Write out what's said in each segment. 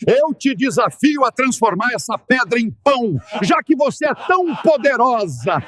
Eu te desafio a transformar essa pedra em pão, já que você é tão poderosa.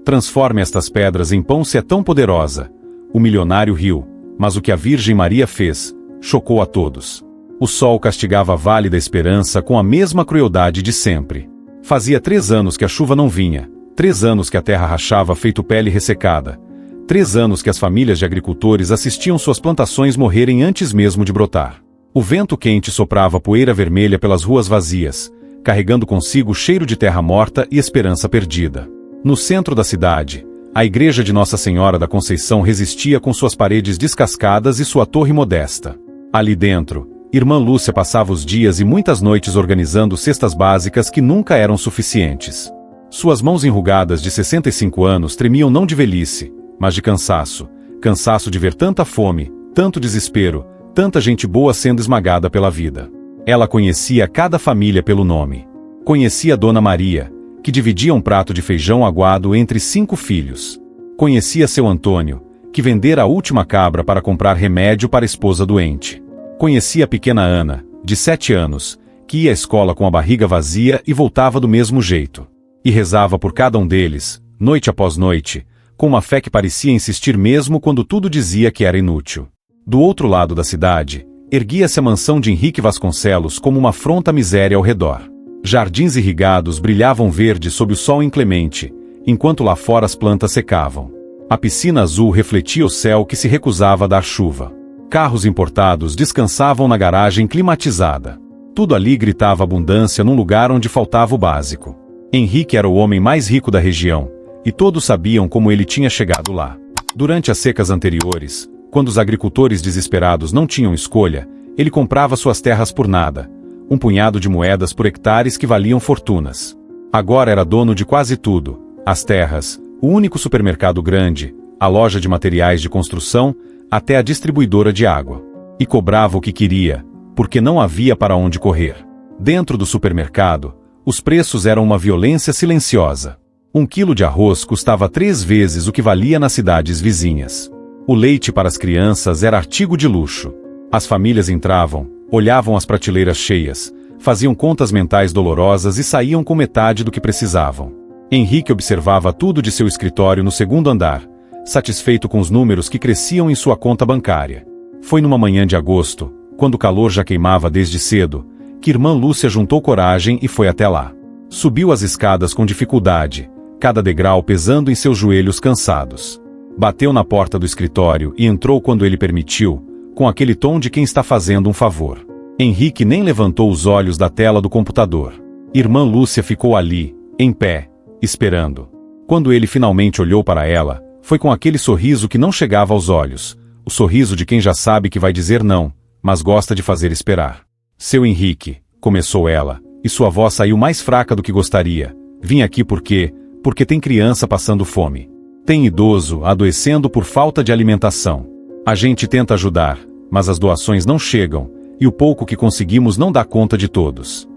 Transforme estas pedras em pão se é tão poderosa. O milionário riu, mas o que a Virgem Maria fez chocou a todos. O sol castigava a Vale da Esperança com a mesma crueldade de sempre. Fazia 3 anos que a chuva não vinha, 3 anos que a terra rachava feito pele ressecada, 3 anos que as famílias de agricultores assistiam suas plantações morrerem antes mesmo de brotar. O vento quente soprava poeira vermelha pelas ruas vazias, carregando consigo o cheiro de terra morta e esperança perdida. No centro da cidade, a igreja de Nossa Senhora da Conceição resistia com suas paredes descascadas e sua torre modesta. Ali dentro, Irmã Lúcia passava os dias e muitas noites organizando cestas básicas que nunca eram suficientes. Suas mãos enrugadas de 65 anos tremiam não de velhice, mas de cansaço. Cansaço de ver tanta fome, tanto desespero, tanta gente boa sendo esmagada pela vida. Ela conhecia cada família pelo nome. Conhecia Dona Maria, que dividia um prato de feijão aguado entre 5 filhos. Conhecia seu Antônio, que vendera a última cabra para comprar remédio para a esposa doente. Conhecia a pequena Ana, de 7 anos, que ia à escola com a barriga vazia e voltava do mesmo jeito. E rezava por cada um deles, noite após noite, com uma fé que parecia insistir mesmo quando tudo dizia que era inútil. Do outro lado da cidade, erguia-se a mansão de Henrique Vasconcelos como uma afronta à miséria ao redor. Jardins irrigados brilhavam verde sob o sol inclemente, enquanto lá fora as plantas secavam. A piscina azul refletia o céu que se recusava a dar chuva. Carros importados descansavam na garagem climatizada. Tudo ali gritava abundância num lugar onde faltava o básico. Henrique era o homem mais rico da região, e todos sabiam como ele tinha chegado lá. Durante as secas anteriores, quando os agricultores desesperados não tinham escolha, ele comprava suas terras por nada, um punhado de moedas por hectares que valiam fortunas. Agora era dono de quase tudo: as terras, o único supermercado grande, a loja de materiais de construção, até a distribuidora de água. E cobrava o que queria, porque não havia para onde correr. Dentro do supermercado, os preços eram uma violência silenciosa. 1 quilo de arroz custava 3 vezes o que valia nas cidades vizinhas. O leite para as crianças era artigo de luxo. As famílias entravam, olhavam as prateleiras cheias, faziam contas mentais dolorosas e saíam com metade do que precisavam. Henrique observava tudo de seu escritório no 2º andar, satisfeito com os números que cresciam em sua conta bancária. Foi numa manhã de agosto, quando o calor já queimava desde cedo, que Irmã Lúcia juntou coragem e foi até lá. Subiu as escadas com dificuldade, cada degrau pesando em seus joelhos cansados. Bateu na porta do escritório e entrou quando ele permitiu, com aquele tom de quem está fazendo um favor. Henrique nem levantou os olhos da tela do computador. Irmã Lúcia ficou ali, em pé, esperando. Quando ele finalmente olhou para ela, foi com aquele sorriso que não chegava aos olhos, o sorriso de quem já sabe que vai dizer não, mas gosta de fazer esperar. Seu Henrique, começou ela, e sua voz saiu mais fraca do que gostaria. Vim aqui porque tem criança passando fome. Tem idoso adoecendo por falta de alimentação. A gente tenta ajudar, mas as doações não chegam, e o pouco que conseguimos não dá conta de todos.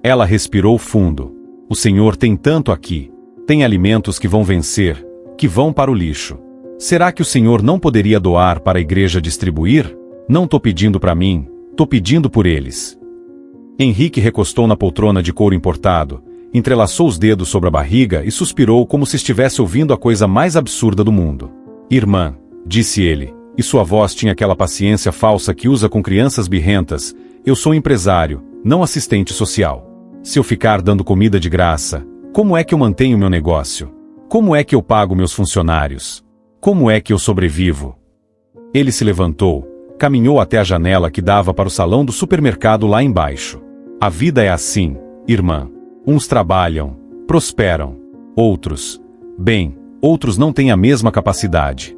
Ela respirou fundo. O Senhor tem tanto aqui. Tem alimentos que vão vencer, que vão para o lixo. Será que o Senhor não poderia doar para a igreja distribuir? Não tô pedindo para mim, tô pedindo por eles. Henrique recostou na poltrona de couro importado, entrelaçou os dedos sobre a barriga e suspirou como se estivesse ouvindo a coisa mais absurda do mundo. Irmã, disse ele, e sua voz tinha aquela paciência falsa que usa com crianças birrentas, eu sou empresário, não assistente social. Se eu ficar dando comida de graça, como é que eu mantenho meu negócio? Como é que eu pago meus funcionários? Como é que eu sobrevivo? Ele se levantou, caminhou até a janela que dava para o salão do supermercado lá embaixo. A vida é assim, irmã. Uns trabalham, prosperam. Outros, outros não têm a mesma capacidade.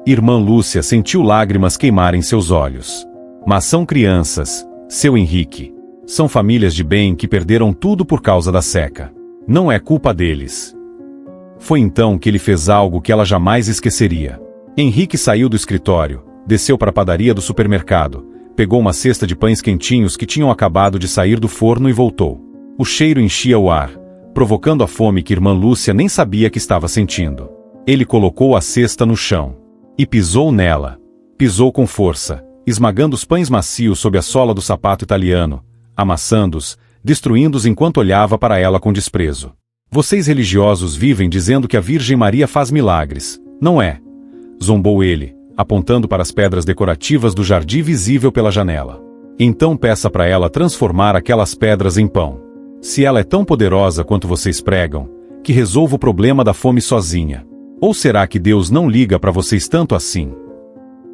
Irmã Lúcia sentiu lágrimas queimarem seus olhos. Mas são crianças, seu Henrique. São famílias de bem que perderam tudo por causa da seca. Não é culpa deles. Foi então que ele fez algo que ela jamais esqueceria. Henrique saiu do escritório, desceu para a padaria do supermercado, pegou uma cesta de pães quentinhos que tinham acabado de sair do forno e voltou. O cheiro enchia o ar, provocando a fome que Irmã Lúcia nem sabia que estava sentindo. Ele colocou a cesta no chão. E pisou nela. Pisou com força, esmagando os pães macios sob a sola do sapato italiano, amassando-os, destruindo-os enquanto olhava para ela com desprezo. Vocês religiosos vivem dizendo que a Virgem Maria faz milagres, não é? Zombou ele, apontando para as pedras decorativas do jardim visível pela janela. Então peça para ela transformar aquelas pedras em pão. Se ela é tão poderosa quanto vocês pregam, que resolva o problema da fome sozinha. Ou será que Deus não liga para vocês tanto assim?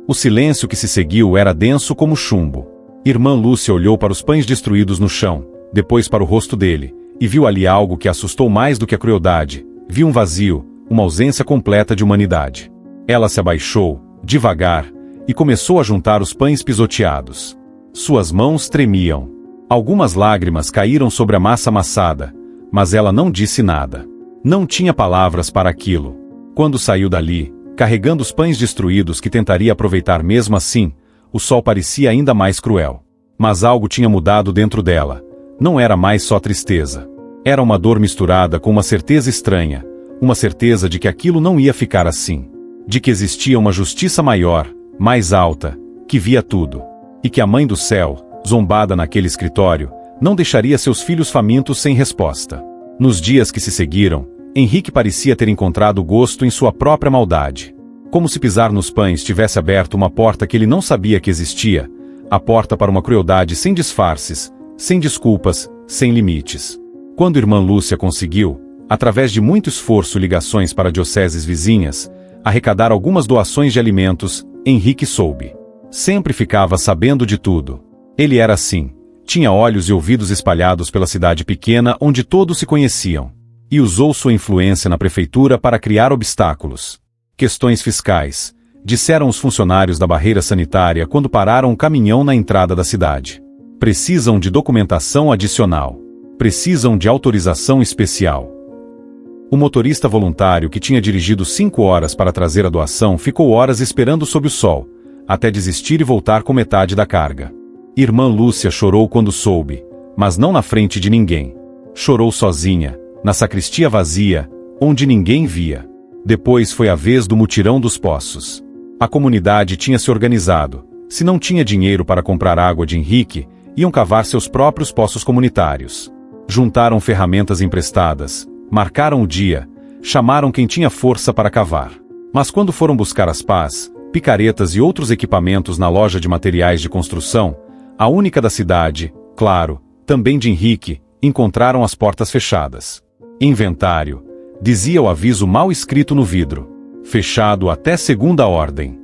O silêncio que se seguiu era denso como chumbo. Irmã Lúcia olhou para os pães destruídos no chão, depois para o rosto dele, e viu ali algo que a assustou mais do que a crueldade. Viu um vazio, uma ausência completa de humanidade. Ela se abaixou, devagar, e começou a juntar os pães pisoteados. Suas mãos tremiam. Algumas lágrimas caíram sobre a massa amassada, mas ela não disse nada. Não tinha palavras para aquilo. Quando saiu dali, carregando os pães destruídos que tentaria aproveitar mesmo assim, o sol parecia ainda mais cruel. Mas algo tinha mudado dentro dela. Não era mais só tristeza. Era uma dor misturada com uma certeza estranha, uma certeza de que aquilo não ia ficar assim. De que existia uma justiça maior, mais alta, que via tudo. E que a Mãe do Céu, zombada naquele escritório, não deixaria seus filhos famintos sem resposta. Nos dias que se seguiram, Henrique parecia ter encontrado gosto em sua própria maldade. Como se pisar nos pães tivesse aberto uma porta que ele não sabia que existia, a porta para uma crueldade sem disfarces, sem desculpas, sem limites. Quando irmã Lúcia conseguiu, através de muito esforço e ligações para dioceses vizinhas, arrecadar algumas doações de alimentos, Henrique soube. Sempre ficava sabendo de tudo. Ele era assim, tinha olhos e ouvidos espalhados pela cidade pequena onde todos se conheciam. E usou sua influência na prefeitura para criar obstáculos. Questões fiscais, disseram os funcionários da barreira sanitária quando pararam um caminhão na entrada da cidade. Precisam de documentação adicional. Precisam de autorização especial. O motorista voluntário que tinha dirigido 5 horas para trazer a doação ficou horas esperando sob o sol, até desistir e voltar com metade da carga. Irmã Lúcia chorou quando soube, mas não na frente de ninguém. Chorou sozinha, na sacristia vazia, onde ninguém via. Depois foi a vez do mutirão dos poços. A comunidade tinha se organizado. Se não tinha dinheiro para comprar água de Henrique, iam cavar seus próprios poços comunitários. Juntaram ferramentas emprestadas, marcaram o dia, chamaram quem tinha força para cavar. Mas quando foram buscar as pás, picaretas e outros equipamentos na loja de materiais de construção, a única da cidade, claro, também de Henrique, encontraram as portas fechadas. Inventário, dizia o aviso mal escrito no vidro. Fechado até segunda ordem.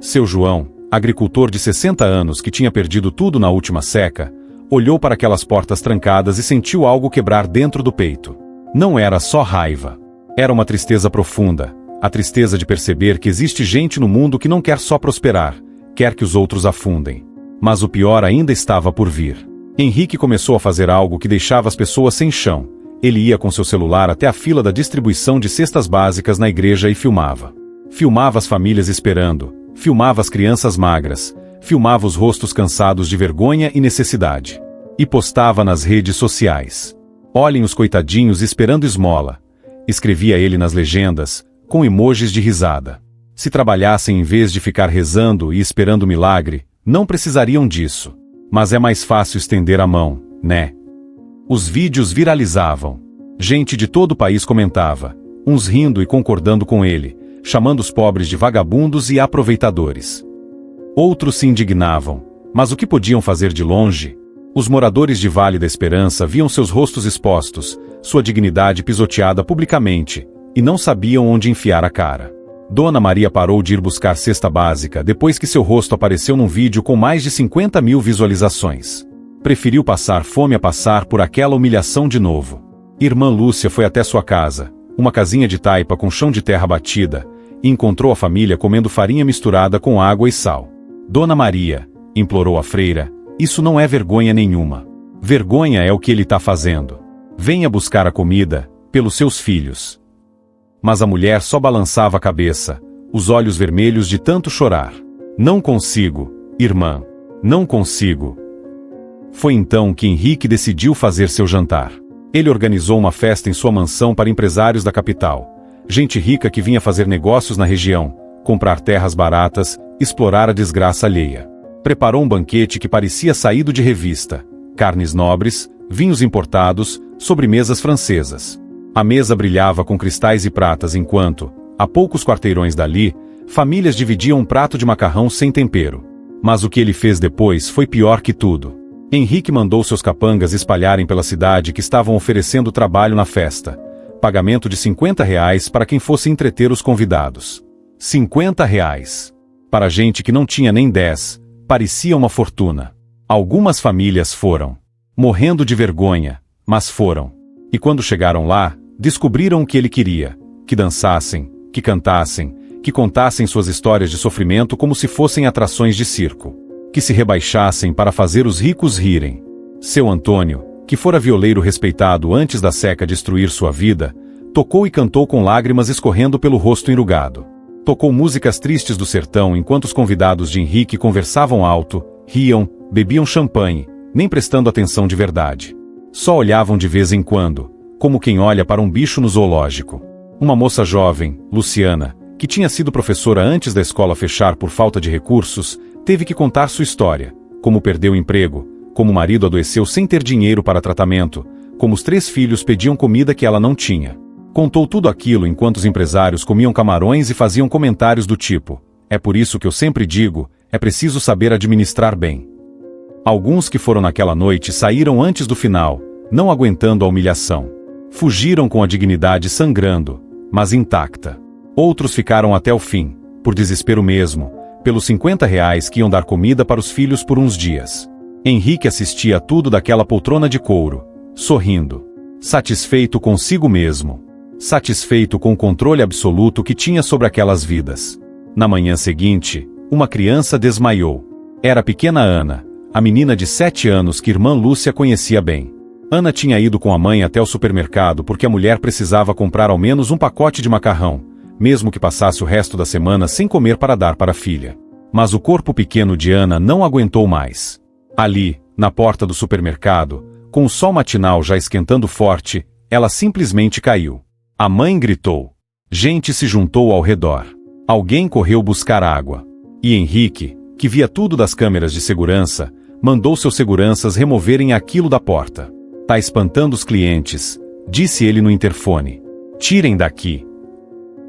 Seu João, agricultor de 60 anos que tinha perdido tudo na última seca, olhou para aquelas portas trancadas e sentiu algo quebrar dentro do peito. Não era só raiva. Era uma tristeza profunda, a tristeza de perceber que existe gente no mundo que não quer só prosperar, quer que os outros afundem. Mas o pior ainda estava por vir. Henrique começou a fazer algo que deixava as pessoas sem chão. Ele ia com seu celular até a fila da distribuição de cestas básicas na igreja e filmava. Filmava as famílias esperando, filmava as crianças magras, filmava os rostos cansados de vergonha e necessidade. E postava nas redes sociais. Olhem os coitadinhos esperando esmola. Escrevia ele nas legendas, com emojis de risada. Se trabalhassem em vez de ficar rezando e esperando milagre, não precisariam disso. Mas é mais fácil estender a mão, né? Os vídeos viralizavam. Gente de todo o país comentava, uns rindo e concordando com ele, chamando os pobres de vagabundos e aproveitadores. Outros se indignavam, mas o que podiam fazer de longe? Os moradores de Vale da Esperança viam seus rostos expostos, sua dignidade pisoteada publicamente, e não sabiam onde enfiar a cara. Dona Maria parou de ir buscar cesta básica depois que seu rosto apareceu num vídeo com mais de 50 mil visualizações. Preferiu passar fome a passar por aquela humilhação de novo. Irmã Lúcia foi até sua casa, uma casinha de taipa com chão de terra batida, e encontrou a família comendo farinha misturada com água e sal. Dona Maria, implorou a freira, isso não é vergonha nenhuma. Vergonha é o que ele está fazendo. Venha buscar a comida, pelos seus filhos. Mas a mulher só balançava a cabeça, os olhos vermelhos de tanto chorar. Não consigo, irmã, não consigo. Foi então que Henrique decidiu fazer seu jantar. Ele organizou uma festa em sua mansão para empresários da capital, gente rica que vinha fazer negócios na região, comprar terras baratas, explorar a desgraça alheia. Preparou um banquete que parecia saído de revista. Carnes nobres, vinhos importados, sobremesas francesas. A mesa brilhava com cristais e pratas enquanto, a poucos quarteirões dali, famílias dividiam um prato de macarrão sem tempero. Mas o que ele fez depois foi pior que tudo. Henrique mandou seus capangas espalharem pela cidade que estavam oferecendo trabalho na festa. Pagamento de R$ 50 para quem fosse entreter os convidados. R$ 50. Para gente que não tinha nem 10, parecia uma fortuna. Algumas famílias foram. Morrendo de vergonha, mas foram. E quando chegaram lá, descobriram o que ele queria. Que dançassem, que cantassem, que contassem suas histórias de sofrimento como se fossem atrações de circo. Que se rebaixassem para fazer os ricos rirem. Seu Antônio, que fora violeiro respeitado antes da seca destruir sua vida, tocou e cantou com lágrimas escorrendo pelo rosto enrugado. Tocou músicas tristes do sertão enquanto os convidados de Henrique conversavam alto, riam, bebiam champanhe, nem prestando atenção de verdade. Só olhavam de vez em quando, como quem olha para um bicho no zoológico. Uma moça jovem, Luciana, que tinha sido professora antes da escola fechar por falta de recursos, teve que contar sua história, como perdeu o emprego, como o marido adoeceu sem ter dinheiro para tratamento, como os 3 filhos pediam comida que ela não tinha. Contou tudo aquilo enquanto os empresários comiam camarões e faziam comentários do tipo: é por isso que eu sempre digo, é preciso saber administrar bem. Alguns que foram naquela noite saíram antes do final, não aguentando a humilhação. Fugiram com a dignidade sangrando, mas intacta. Outros ficaram até o fim, por desespero mesmo, pelos R$ 50 que iam dar comida para os filhos por uns dias. Henrique assistia a tudo daquela poltrona de couro, sorrindo, satisfeito consigo mesmo, satisfeito com o controle absoluto que tinha sobre aquelas vidas. Na manhã seguinte, uma criança desmaiou. Era a pequena Ana, a menina de 7 anos que irmã Lúcia conhecia bem. Ana tinha ido com a mãe até o supermercado porque a mulher precisava comprar ao menos um pacote de macarrão, mesmo que passasse o resto da semana sem comer para dar para a filha. Mas o corpo pequeno de Ana não aguentou mais. Ali, na porta do supermercado, com o sol matinal já esquentando forte, ela simplesmente caiu. A mãe gritou. Gente se juntou ao redor. Alguém correu buscar água. E Henrique, que via tudo das câmeras de segurança, mandou seus seguranças removerem aquilo da porta. Tá espantando os clientes, disse ele no interfone. Tirem daqui.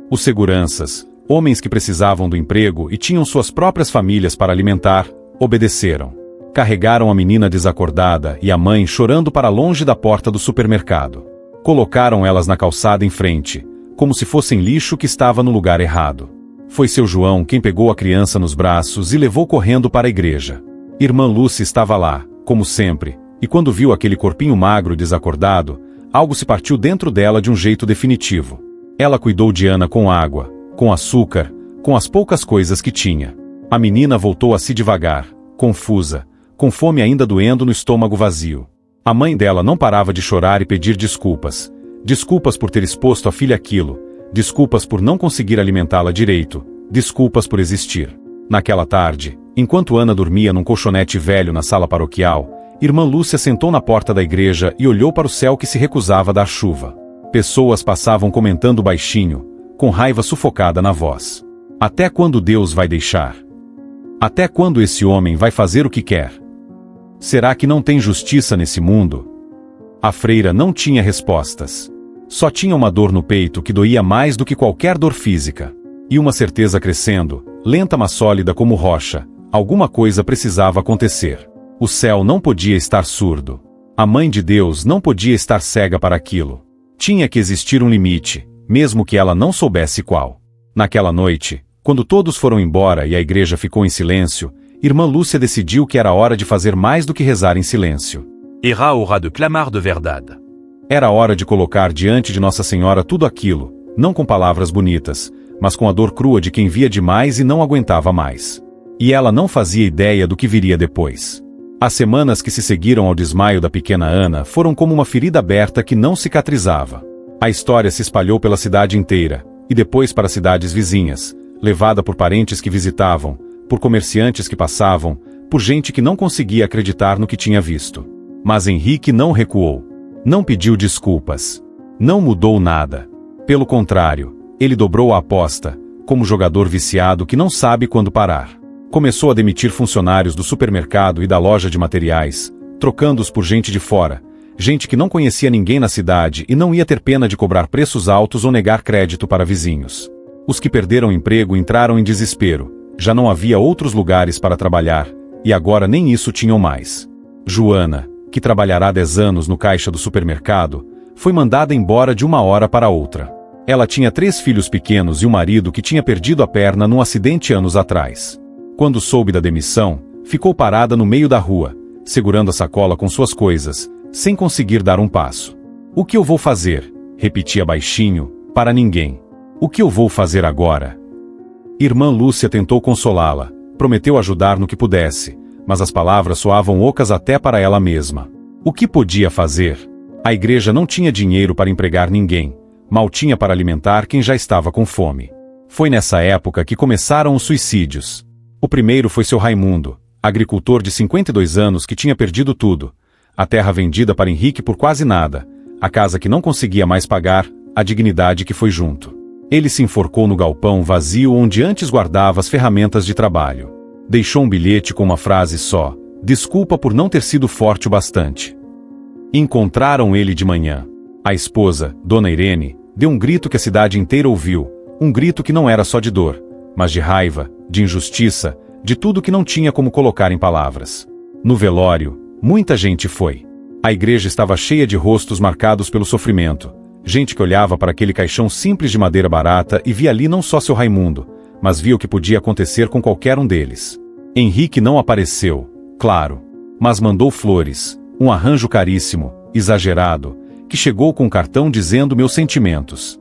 Os seguranças, homens que precisavam do emprego e tinham suas próprias famílias para alimentar, obedeceram. Carregaram a menina desacordada e a mãe chorando para longe da porta do supermercado. Colocaram elas na calçada em frente, como se fossem lixo que estava no lugar errado. Foi seu João quem pegou a criança nos braços e levou correndo para a igreja. Irmã Lúcia estava lá, como sempre, e quando viu aquele corpinho magro e desacordado, algo se partiu dentro dela de um jeito definitivo. Ela cuidou de Ana com água, com açúcar, com as poucas coisas que tinha. A menina voltou a si devagar, confusa, com fome ainda doendo no estômago vazio. A mãe dela não parava de chorar e pedir desculpas. Desculpas por ter exposto a filha àquilo. Desculpas por não conseguir alimentá-la direito. Desculpas por existir. Naquela tarde, enquanto Ana dormia num colchonete velho na sala paroquial, irmã Lúcia sentou na porta da igreja e olhou para o céu que se recusava a dar chuva. Pessoas passavam comentando baixinho, com raiva sufocada na voz. Até quando Deus vai deixar? Até quando esse homem vai fazer o que quer? Será que não tem justiça nesse mundo? A freira não tinha respostas. Só tinha uma dor no peito que doía mais do que qualquer dor física. E uma certeza crescendo, lenta mas sólida como rocha, alguma coisa precisava acontecer. O céu não podia estar surdo. A mãe de Deus não podia estar cega para aquilo. Tinha que existir um limite, mesmo que ela não soubesse qual. Naquela noite, quando todos foram embora e a igreja ficou em silêncio, irmã Lúcia decidiu que era hora de fazer mais do que rezar em silêncio. Era hora de clamar de verdade. Era hora de colocar diante de Nossa Senhora tudo aquilo, não com palavras bonitas, mas com a dor crua de quem via demais e não aguentava mais. E ela não fazia ideia do que viria depois. As semanas que se seguiram ao desmaio da pequena Ana foram como uma ferida aberta que não cicatrizava. A história se espalhou pela cidade inteira, e depois para cidades vizinhas, levada por parentes que visitavam, por comerciantes que passavam, por gente que não conseguia acreditar no que tinha visto. Mas Henrique não recuou. Não pediu desculpas. Não mudou nada. Pelo contrário, ele dobrou a aposta, como jogador viciado que não sabe quando parar. Começou a demitir funcionários do supermercado e da loja de materiais, trocando-os por gente de fora, gente que não conhecia ninguém na cidade e não ia ter pena de cobrar preços altos ou negar crédito para vizinhos. Os que perderam emprego entraram em desespero, já não havia outros lugares para trabalhar, e agora nem isso tinham mais. Joana, que trabalhará 10 anos no caixa do supermercado, foi mandada embora de uma hora para outra. Ela tinha 3 filhos pequenos e um marido que tinha perdido a perna num acidente anos atrás. Quando soube da demissão, ficou parada no meio da rua, segurando a sacola com suas coisas, sem conseguir dar um passo. "O que eu vou fazer?", repetia baixinho, para ninguém. "O que eu vou fazer agora?" Irmã Lúcia tentou consolá-la, prometeu ajudar no que pudesse, mas as palavras soavam ocas até para ela mesma. O que podia fazer? A igreja não tinha dinheiro para empregar ninguém, mal tinha para alimentar quem já estava com fome. Foi nessa época que começaram os suicídios. O primeiro foi seu Raimundo, agricultor de 52 anos que tinha perdido tudo, a terra vendida para Henrique por quase nada, a casa que não conseguia mais pagar, a dignidade que foi junto. Ele se enforcou no galpão vazio onde antes guardava as ferramentas de trabalho. Deixou um bilhete com uma frase só: "Desculpa por não ter sido forte o bastante." Encontraram ele de manhã. A esposa, Dona Irene, deu um grito que a cidade inteira ouviu, um grito que não era só de dor, mas de raiva, de injustiça, de tudo que não tinha como colocar em palavras. No velório, muita gente foi. A igreja estava cheia de rostos marcados pelo sofrimento, gente que olhava para aquele caixão simples de madeira barata e via ali não só seu Raimundo, mas via o que podia acontecer com qualquer um deles. Henrique não apareceu, claro, mas mandou flores, um arranjo caríssimo, exagerado, que chegou com um cartão dizendo meus sentimentos.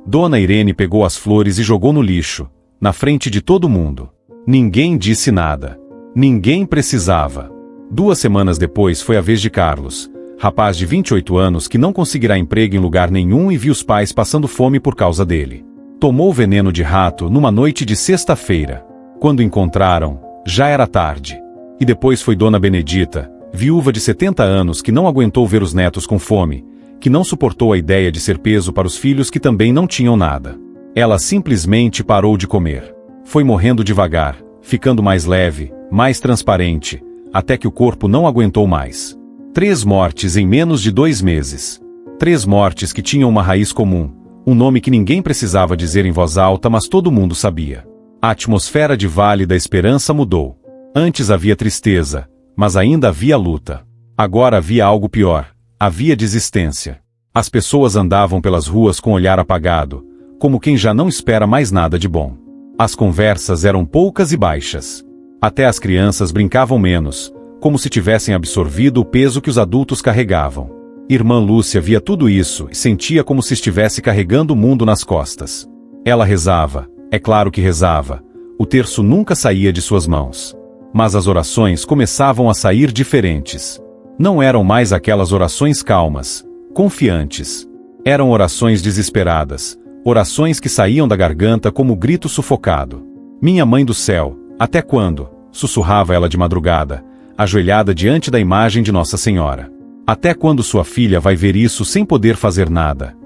Dona Irene pegou as flores e jogou no lixo, na frente de todo mundo. Ninguém disse nada. Ninguém precisava. 2 semanas depois foi a vez de Carlos, rapaz de 28 anos que não conseguirá emprego em lugar nenhum e viu os pais passando fome por causa dele. Tomou veneno de rato numa noite de sexta-feira. Quando encontraram, já era tarde. E depois foi Dona Benedita, viúva de 70 anos que não aguentou ver os netos com fome, que não suportou a ideia de ser peso para os filhos que também não tinham nada. Ela simplesmente parou de comer. Foi morrendo devagar, ficando mais leve, mais transparente, até que o corpo não aguentou mais. 3 mortes em menos de 2 meses. 3 mortes que tinham uma raiz comum, um nome que ninguém precisava dizer em voz alta, mas todo mundo sabia. A atmosfera de Vale da Esperança mudou. Antes havia tristeza, mas ainda havia luta. Agora havia algo pior, havia desistência. As pessoas andavam pelas ruas com o olhar apagado, como quem já não espera mais nada de bom. As conversas eram poucas e baixas. Até as crianças brincavam menos, como se tivessem absorvido o peso que os adultos carregavam. Irmã Lúcia via tudo isso e sentia como se estivesse carregando o mundo nas costas. Ela rezava, é claro que rezava. O terço nunca saía de suas mãos. Mas as orações começavam a sair diferentes. Não eram mais aquelas orações calmas, confiantes. Eram orações desesperadas, orações que saíam da garganta como grito sufocado. "Minha mãe do céu, até quando?", sussurrava ela de madrugada, ajoelhada diante da imagem de Nossa Senhora. "Até quando sua filha vai ver isso sem poder fazer nada?"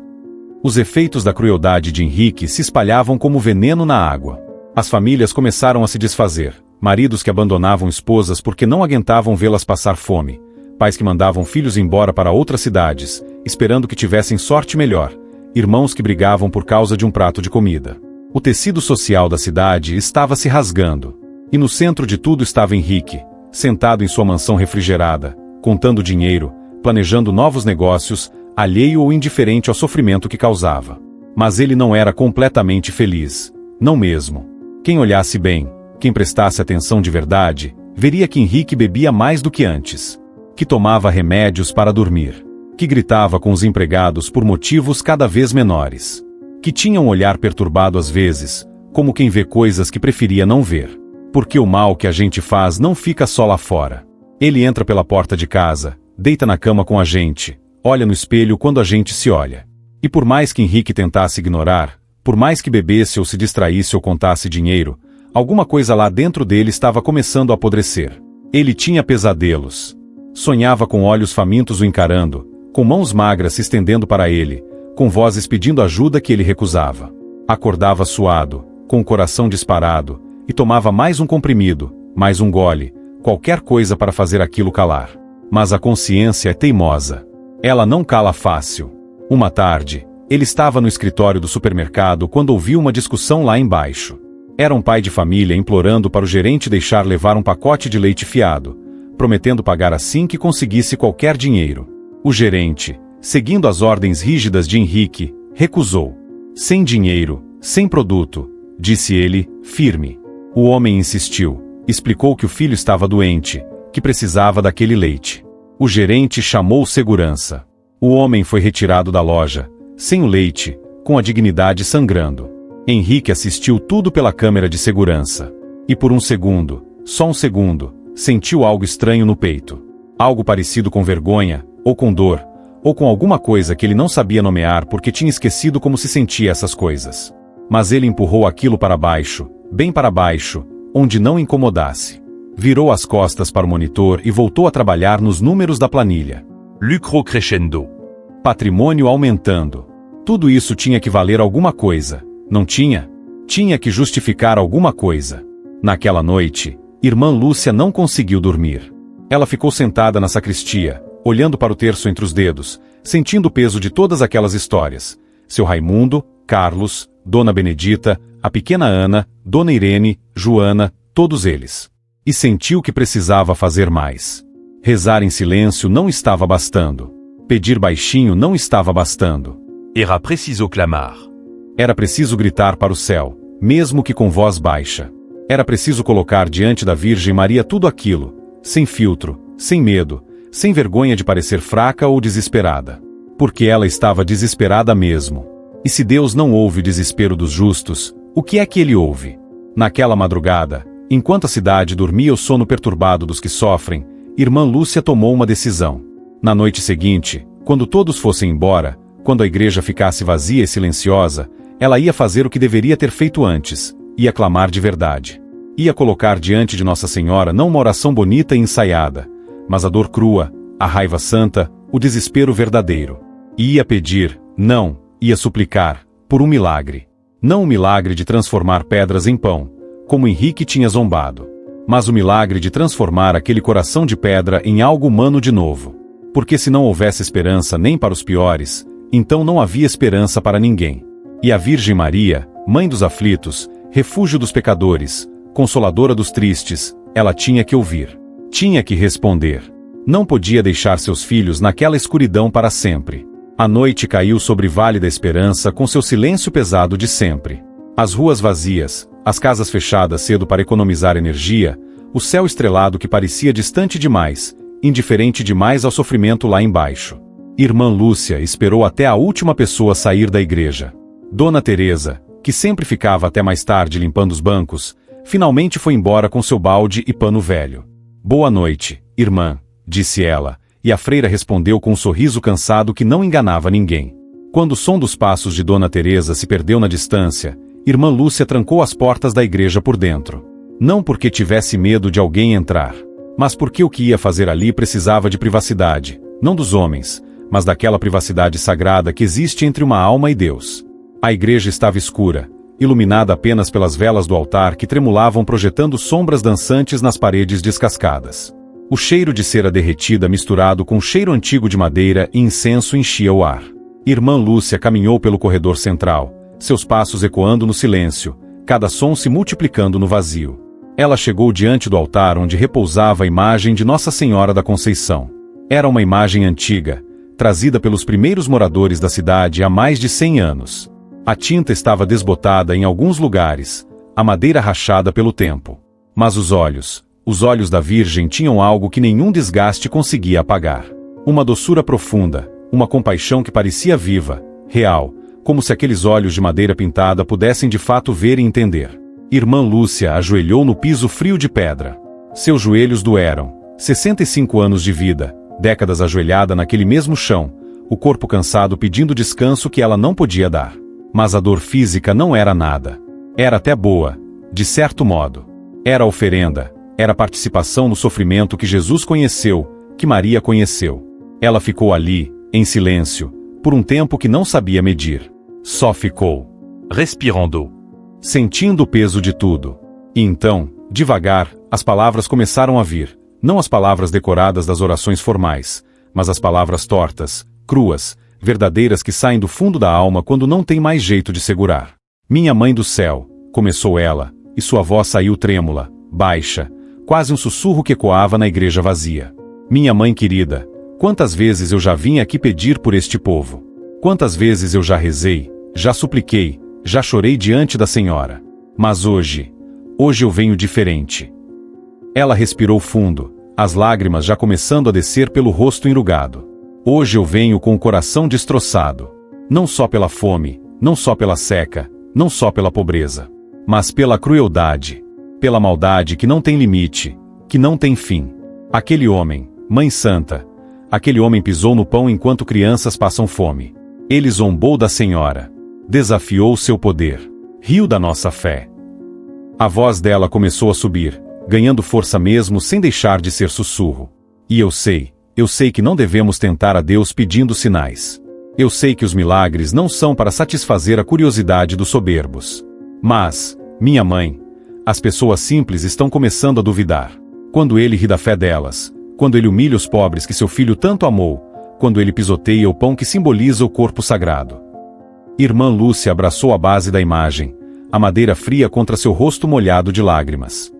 Os efeitos da crueldade de Henrique se espalhavam como veneno na água. As famílias começaram a se desfazer. Maridos que abandonavam esposas porque não aguentavam vê-las passar fome. Pais que mandavam filhos embora para outras cidades, esperando que tivessem sorte melhor. Irmãos que brigavam por causa de um prato de comida. O tecido social da cidade estava se rasgando. E no centro de tudo estava Henrique, sentado em sua mansão refrigerada, contando dinheiro, planejando novos negócios, alheio ou indiferente ao sofrimento que causava. Mas ele não era completamente feliz. Não mesmo. Quem olhasse bem, quem prestasse atenção de verdade, veria que Henrique bebia mais do que antes. Que tomava remédios para dormir. Que gritava com os empregados por motivos cada vez menores. Que tinha um olhar perturbado às vezes, como quem vê coisas que preferia não ver. Porque o mal que a gente faz não fica só lá fora. Ele entra pela porta de casa, deita na cama com a gente, olha no espelho quando a gente se olha. E por mais que Henrique tentasse ignorar, por mais que bebesse ou se distraísse ou contasse dinheiro, alguma coisa lá dentro dele estava começando a apodrecer. Ele tinha pesadelos. Sonhava com olhos famintos o encarando, com mãos magras se estendendo para ele, com vozes pedindo ajuda que ele recusava. Acordava suado, com o coração disparado, e tomava mais um comprimido, mais um gole, qualquer coisa para fazer aquilo calar. Mas a consciência é teimosa. Ela não cala fácil. Uma tarde, ele estava no escritório do supermercado quando ouviu uma discussão lá embaixo. Era um pai de família implorando para o gerente deixar levar um pacote de leite fiado, prometendo pagar assim que conseguisse qualquer dinheiro. O gerente, seguindo as ordens rígidas de Henrique, recusou. Sem dinheiro, sem produto, disse ele, firme. O homem insistiu, explicou que o filho estava doente, que precisava daquele leite. O gerente chamou segurança. O homem foi retirado da loja, sem o leite, com a dignidade sangrando. Henrique assistiu tudo pela câmera de segurança. E por um segundo, só um segundo, sentiu algo estranho no peito. Algo parecido com vergonha, ou com dor, ou com alguma coisa que ele não sabia nomear porque tinha esquecido como se sentia essas coisas. Mas ele empurrou aquilo para baixo, bem para baixo, onde não incomodasse. Virou as costas para o monitor e voltou a trabalhar nos números da planilha. Lucro crescendo. Patrimônio aumentando. Tudo isso tinha que valer alguma coisa, não tinha? Tinha que justificar alguma coisa. Naquela noite, irmã Lúcia não conseguiu dormir. Ela ficou sentada na sacristia, olhando para o terço entre os dedos, sentindo o peso de todas aquelas histórias. Seu Raimundo, Carlos, Dona Benedita, a pequena Ana, Dona Irene, Joana, todos eles. E sentiu que precisava fazer mais. Rezar em silêncio não estava bastando. Pedir baixinho não estava bastando. Era preciso clamar. Era preciso gritar para o céu, mesmo que com voz baixa. Era preciso colocar diante da Virgem Maria tudo aquilo, sem filtro, sem medo, sem vergonha de parecer fraca ou desesperada. Porque ela estava desesperada mesmo. E se Deus não ouve o desespero dos justos, o que é que ele ouve? Naquela madrugada, enquanto a cidade dormia o sono perturbado dos que sofrem, irmã Lúcia tomou uma decisão. Na noite seguinte, quando todos fossem embora, quando a igreja ficasse vazia e silenciosa, ela ia fazer o que deveria ter feito antes, ia clamar de verdade. Ia colocar diante de Nossa Senhora não uma oração bonita e ensaiada, mas a dor crua, a raiva santa, o desespero verdadeiro. E ia pedir, não, ia suplicar, por um milagre. Não o milagre de transformar pedras em pão, como Henrique tinha zombado, mas o milagre de transformar aquele coração de pedra em algo humano de novo. Porque se não houvesse esperança nem para os piores, então não havia esperança para ninguém. E a Virgem Maria, mãe dos aflitos, refúgio dos pecadores, consoladora dos tristes, ela tinha que ouvir. Tinha que responder. Não podia deixar seus filhos naquela escuridão para sempre. A noite caiu sobre Vale da Esperança com seu silêncio pesado de sempre. As ruas vazias, as casas fechadas cedo para economizar energia, o céu estrelado que parecia distante demais, indiferente demais ao sofrimento lá embaixo. Irmã Lúcia esperou até a última pessoa sair da igreja. Dona Teresa, que sempre ficava até mais tarde limpando os bancos, finalmente foi embora com seu balde e pano velho. Boa noite, irmã, disse ela, e a freira respondeu com um sorriso cansado que não enganava ninguém. Quando o som dos passos de Dona Teresa se perdeu na distância, irmã Lúcia trancou as portas da igreja por dentro. Não porque tivesse medo de alguém entrar, mas porque o que ia fazer ali precisava de privacidade, não dos homens, mas daquela privacidade sagrada que existe entre uma alma e Deus. A igreja estava escura, iluminada apenas pelas velas do altar que tremulavam projetando sombras dançantes nas paredes descascadas. O cheiro de cera derretida misturado com o cheiro antigo de madeira e incenso enchia o ar. Irmã Lúcia caminhou pelo corredor central, seus passos ecoando no silêncio, cada som se multiplicando no vazio. Ela chegou diante do altar onde repousava a imagem de Nossa Senhora da Conceição. Era uma imagem antiga, trazida pelos primeiros moradores da cidade há mais de 100 anos. A tinta estava desbotada em alguns lugares, a madeira rachada pelo tempo. Mas os olhos da Virgem tinham algo que nenhum desgaste conseguia apagar. Uma doçura profunda, uma compaixão que parecia viva, real, como se aqueles olhos de madeira pintada pudessem de fato ver e entender. Irmã Lúcia ajoelhou no piso frio de pedra. Seus joelhos doeram. 65 anos de vida, décadas ajoelhada naquele mesmo chão, o corpo cansado pedindo descanso que ela não podia dar. Mas a dor física não era nada. Era até boa, de certo modo. Era oferenda, era participação no sofrimento que Jesus conheceu, que Maria conheceu. Ela ficou ali, em silêncio, por um tempo que não sabia medir. Só ficou. Respirando. sentindo o peso de tudo. E então, devagar, as palavras começaram a vir, não as palavras decoradas das orações formais, mas as palavras tortas, cruas, verdadeiras que saem do fundo da alma quando não tem mais jeito de segurar. Minha mãe do céu, começou ela, e sua voz saiu trêmula, baixa, quase um sussurro que ecoava na igreja vazia. Minha mãe querida, quantas vezes eu já vim aqui pedir por este povo? Quantas vezes eu já rezei, já supliquei, já chorei diante da Senhora. Mas hoje eu venho diferente. Ela respirou fundo, as lágrimas já começando a descer pelo rosto enrugado. Hoje eu venho com o coração destroçado. Não só pela fome, não só pela seca, não só pela pobreza, mas pela crueldade, pela maldade que não tem limite, que não tem fim. Aquele homem, Mãe Santa, aquele homem pisou no pão enquanto crianças passam fome. Ele zombou da Senhora, desafiou seu poder, riu da nossa fé. A voz dela começou a subir, ganhando força mesmo sem deixar de ser sussurro. E eu sei que não devemos tentar a Deus pedindo sinais. Eu sei que os milagres não são para satisfazer a curiosidade dos soberbos. Mas, minha mãe, as pessoas simples estão começando a duvidar. Quando ele ri da fé delas, quando ele humilha os pobres que seu filho tanto amou, quando ele pisoteia o pão que simboliza o corpo sagrado. Irmã Lúcia abraçou a base da imagem, a madeira fria contra seu rosto molhado de lágrimas.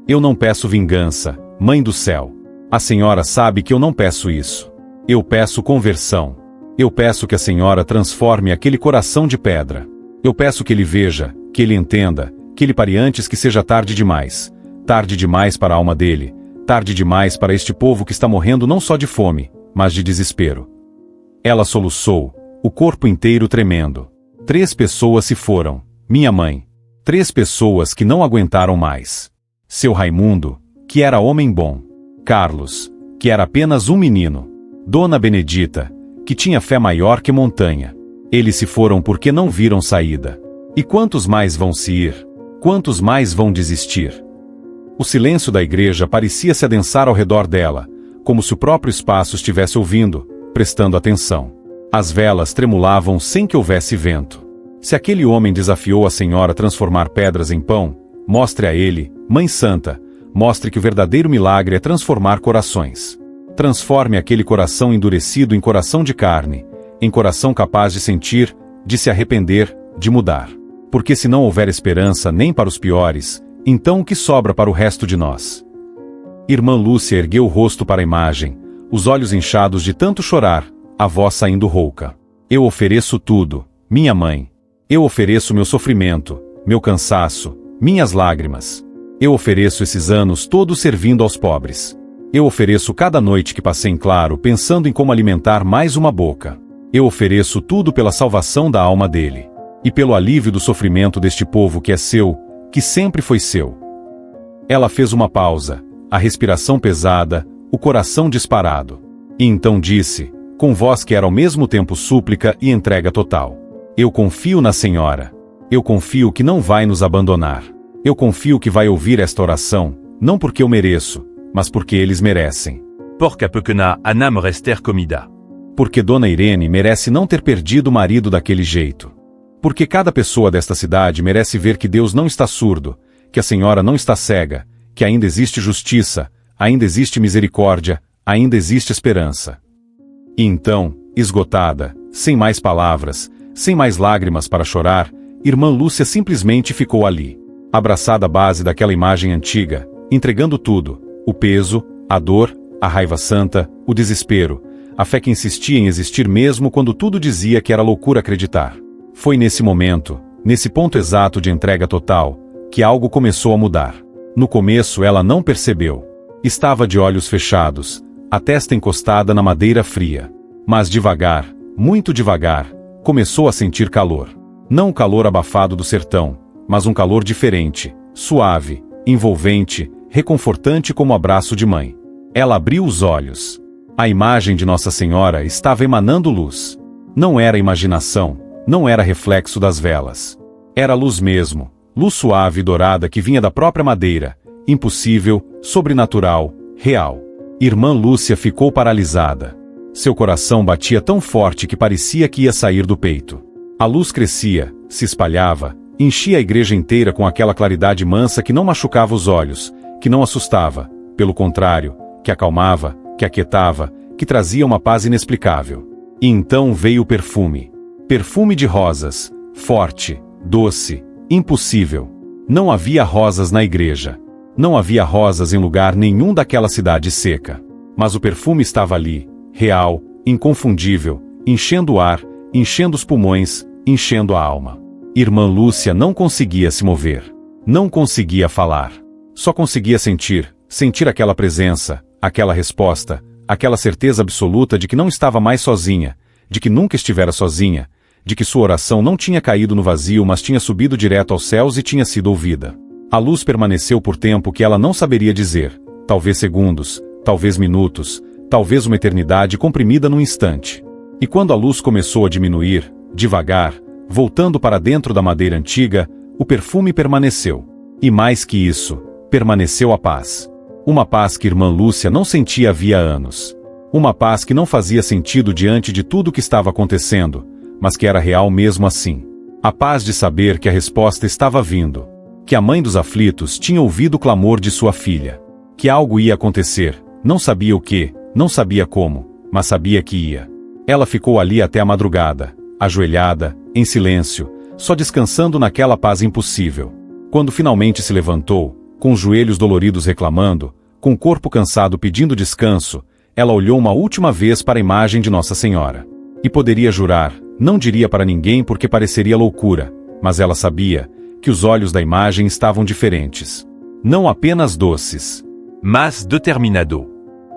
Eu não peço vingança, Mãe do céu. A Senhora sabe que eu não peço isso. Eu peço conversão. Eu peço que a Senhora transforme aquele coração de pedra. Eu peço que ele veja, que ele entenda, que ele pare antes que seja tarde demais para a alma dele, tarde demais para este povo que está morrendo não só de fome, mas de desespero. Ela soluçou, o corpo inteiro tremendo. 3 pessoas se foram, minha mãe. 3 pessoas que não aguentaram mais. Seu Raimundo, que era homem bom. Carlos, que era apenas um menino. Dona Benedita, que tinha fé maior que montanha. Eles se foram porque não viram saída. E quantos mais vão se ir? Quantos mais vão desistir? O silêncio da igreja parecia se adensar ao redor dela, como se o próprio espaço estivesse ouvindo, prestando atenção. As velas tremulavam sem que houvesse vento. Se aquele homem desafiou a Senhora a transformar pedras em pão, mostre a ele, Mãe Santa, mostre que o verdadeiro milagre é transformar corações. Transforme aquele coração endurecido em coração de carne, em coração capaz de sentir, de se arrepender, de mudar. Porque se não houver esperança nem para os piores, então o que sobra para o resto de nós? Irmã Lúcia ergueu o rosto para a imagem, os olhos inchados de tanto chorar, a voz saindo rouca. Eu ofereço tudo, minha mãe. Eu ofereço meu sofrimento, meu cansaço, minhas lágrimas. Eu ofereço esses anos todos servindo aos pobres. Eu ofereço cada noite que passei em claro pensando em como alimentar mais uma boca. Eu ofereço tudo pela salvação da alma dele. E pelo alívio do sofrimento deste povo que é seu, que sempre foi seu. Ela fez uma pausa, a respiração pesada, o coração disparado. E então disse, com voz que era ao mesmo tempo súplica e entrega total. Eu confio na Senhora. Eu confio que não vai nos abandonar. Eu confio que vai ouvir esta oração, não porque eu mereço, mas porque eles merecem. Porca pequena anam rester comida. Porque Dona Irene merece não ter perdido o marido daquele jeito. Porque cada pessoa desta cidade merece ver que Deus não está surdo, que a Senhora não está cega, que ainda existe justiça, ainda existe misericórdia, ainda existe esperança. E então, esgotada, sem mais palavras, sem mais lágrimas para chorar, Irmã Lúcia simplesmente ficou ali, abraçada à base daquela imagem antiga, entregando tudo, o peso, a dor, a raiva santa, o desespero, a fé que insistia em existir mesmo quando tudo dizia que era loucura acreditar. Foi nesse momento, nesse ponto exato de entrega total, que algo começou a mudar. No começo ela não percebeu. Estava de olhos fechados, a testa encostada na madeira fria. Mas devagar, muito devagar, começou a sentir calor. Não o calor abafado do sertão, mas um calor diferente, suave, envolvente, reconfortante como o abraço de mãe. Ela abriu os olhos. A imagem de Nossa Senhora estava emanando luz. Não era imaginação, não era reflexo das velas. Era luz mesmo, luz suave e dourada que vinha da própria madeira, impossível, sobrenatural, real. Irmã Lúcia ficou paralisada. Seu coração batia tão forte que parecia que ia sair do peito. A luz crescia, se espalhava, Enchia a igreja inteira com aquela claridade mansa que não machucava os olhos, que não assustava, pelo contrário, que acalmava, que aquietava, que trazia uma paz inexplicável. E então veio o perfume. Perfume de rosas, forte, doce, impossível. Não havia rosas na igreja. Não havia rosas em lugar nenhum daquela cidade seca. Mas o perfume estava ali, real, inconfundível, enchendo o ar, enchendo os pulmões, enchendo a alma. Irmã Lúcia não conseguia se mover. Não conseguia falar. Só conseguia sentir aquela presença, aquela resposta, aquela certeza absoluta de que não estava mais sozinha, de que nunca estivera sozinha, de que sua oração não tinha caído no vazio, mas tinha subido direto aos céus e tinha sido ouvida. A luz permaneceu por tempo que ela não saberia dizer, talvez segundos, talvez minutos, talvez uma eternidade comprimida num instante. E quando a luz começou a diminuir, devagar, voltando para dentro da madeira antiga, o perfume permaneceu. E mais que isso, permaneceu a paz. Uma paz que irmã Lúcia não sentia havia anos. Uma paz que não fazia sentido diante de tudo o que estava acontecendo, mas que era real mesmo assim. A paz de saber que a resposta estava vindo. Que a mãe dos aflitos tinha ouvido o clamor de sua filha. Que algo ia acontecer, não sabia o que, não sabia como, mas sabia que ia. Ela ficou ali até a madrugada, ajoelhada, em silêncio, só descansando naquela paz impossível. Quando finalmente se levantou, com os joelhos doloridos reclamando, com o corpo cansado pedindo descanso, ela olhou uma última vez para a imagem de Nossa Senhora. E poderia jurar, não diria para ninguém porque pareceria loucura, mas ela sabia que os olhos da imagem estavam diferentes. Não apenas doces, mas determinado.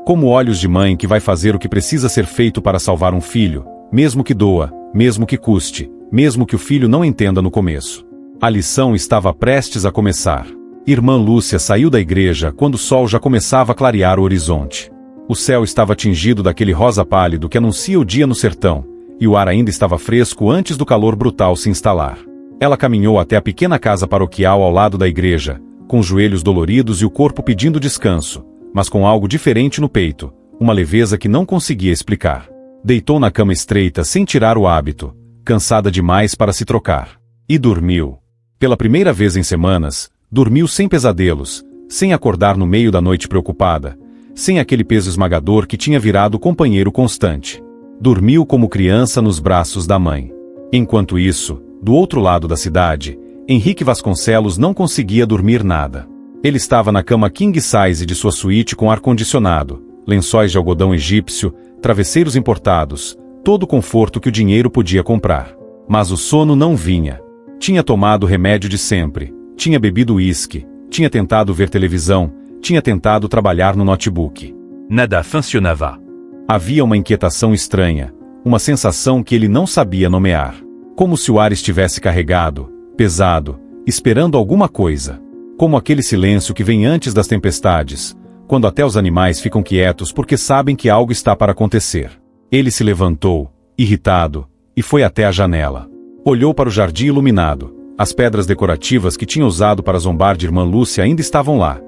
como olhos de mãe que vai fazer o que precisa ser feito para salvar um filho, mesmo que doa, mesmo que custe, mesmo que o filho não entenda no começo. A lição estava prestes a começar. Irmã Lúcia saiu da igreja quando o sol já começava a clarear o horizonte. O céu estava tingido daquele rosa pálido que anuncia o dia no sertão, e o ar ainda estava fresco antes do calor brutal se instalar. Ela caminhou até a pequena casa paroquial ao lado da igreja, com os joelhos doloridos e o corpo pedindo descanso, mas com algo diferente no peito, uma leveza que não conseguia explicar. Deitou na cama estreita sem tirar o hábito, cansada demais para se trocar. E dormiu. Pela primeira vez em semanas, dormiu sem pesadelos, sem acordar no meio da noite preocupada, sem aquele peso esmagador que tinha virado companheiro constante. Dormiu como criança nos braços da mãe. Enquanto isso, do outro lado da cidade, Henrique Vasconcelos não conseguia dormir nada. Ele estava na cama king size de sua suíte com ar-condicionado, lençóis de algodão egípcio, travesseiros importados, todo o conforto que o dinheiro podia comprar. Mas o sono não vinha. Tinha tomado o remédio de sempre, tinha bebido uísque, tinha tentado ver televisão, tinha tentado trabalhar no notebook. Nada funcionava. Havia uma inquietação estranha, uma sensação que ele não sabia nomear. Como se o ar estivesse carregado, pesado, esperando alguma coisa. Como aquele silêncio que vem antes das tempestades, quando até os animais ficam quietos porque sabem que algo está para acontecer. Ele se levantou, irritado, e foi até a janela. Olhou para o jardim iluminado. As pedras decorativas que tinha usado para zombar de irmã Lúcia ainda estavam lá,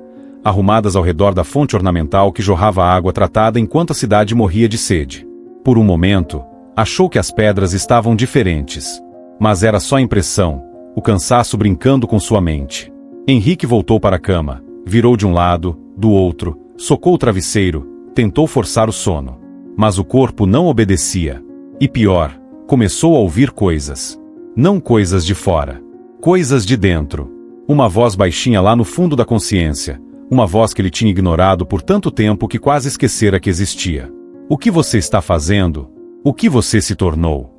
arrumadas ao redor da fonte ornamental que jorrava água tratada enquanto a cidade morria de sede. Por um momento, achou que as pedras estavam diferentes. Mas era só impressão, o cansaço brincando com sua mente. Henrique voltou para a cama, virou de um lado, do outro, socou o travesseiro, tentou forçar o sono. Mas o corpo não obedecia. E pior, começou a ouvir coisas. Não coisas de fora. Coisas de dentro. Uma voz baixinha lá no fundo da consciência. Uma voz que ele tinha ignorado por tanto tempo que quase esquecera que existia. O que você está fazendo? O que você se tornou?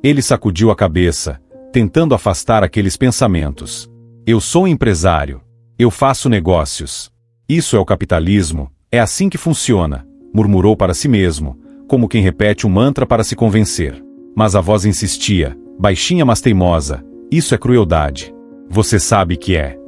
Ele sacudiu a cabeça, tentando afastar aqueles pensamentos. Eu sou empresário. Eu faço negócios. Isso é o capitalismo, é assim que funciona, murmurou para si mesmo, como quem repete um mantra para se convencer. Mas a voz insistia, baixinha mas teimosa, isso é crueldade. Você sabe que é.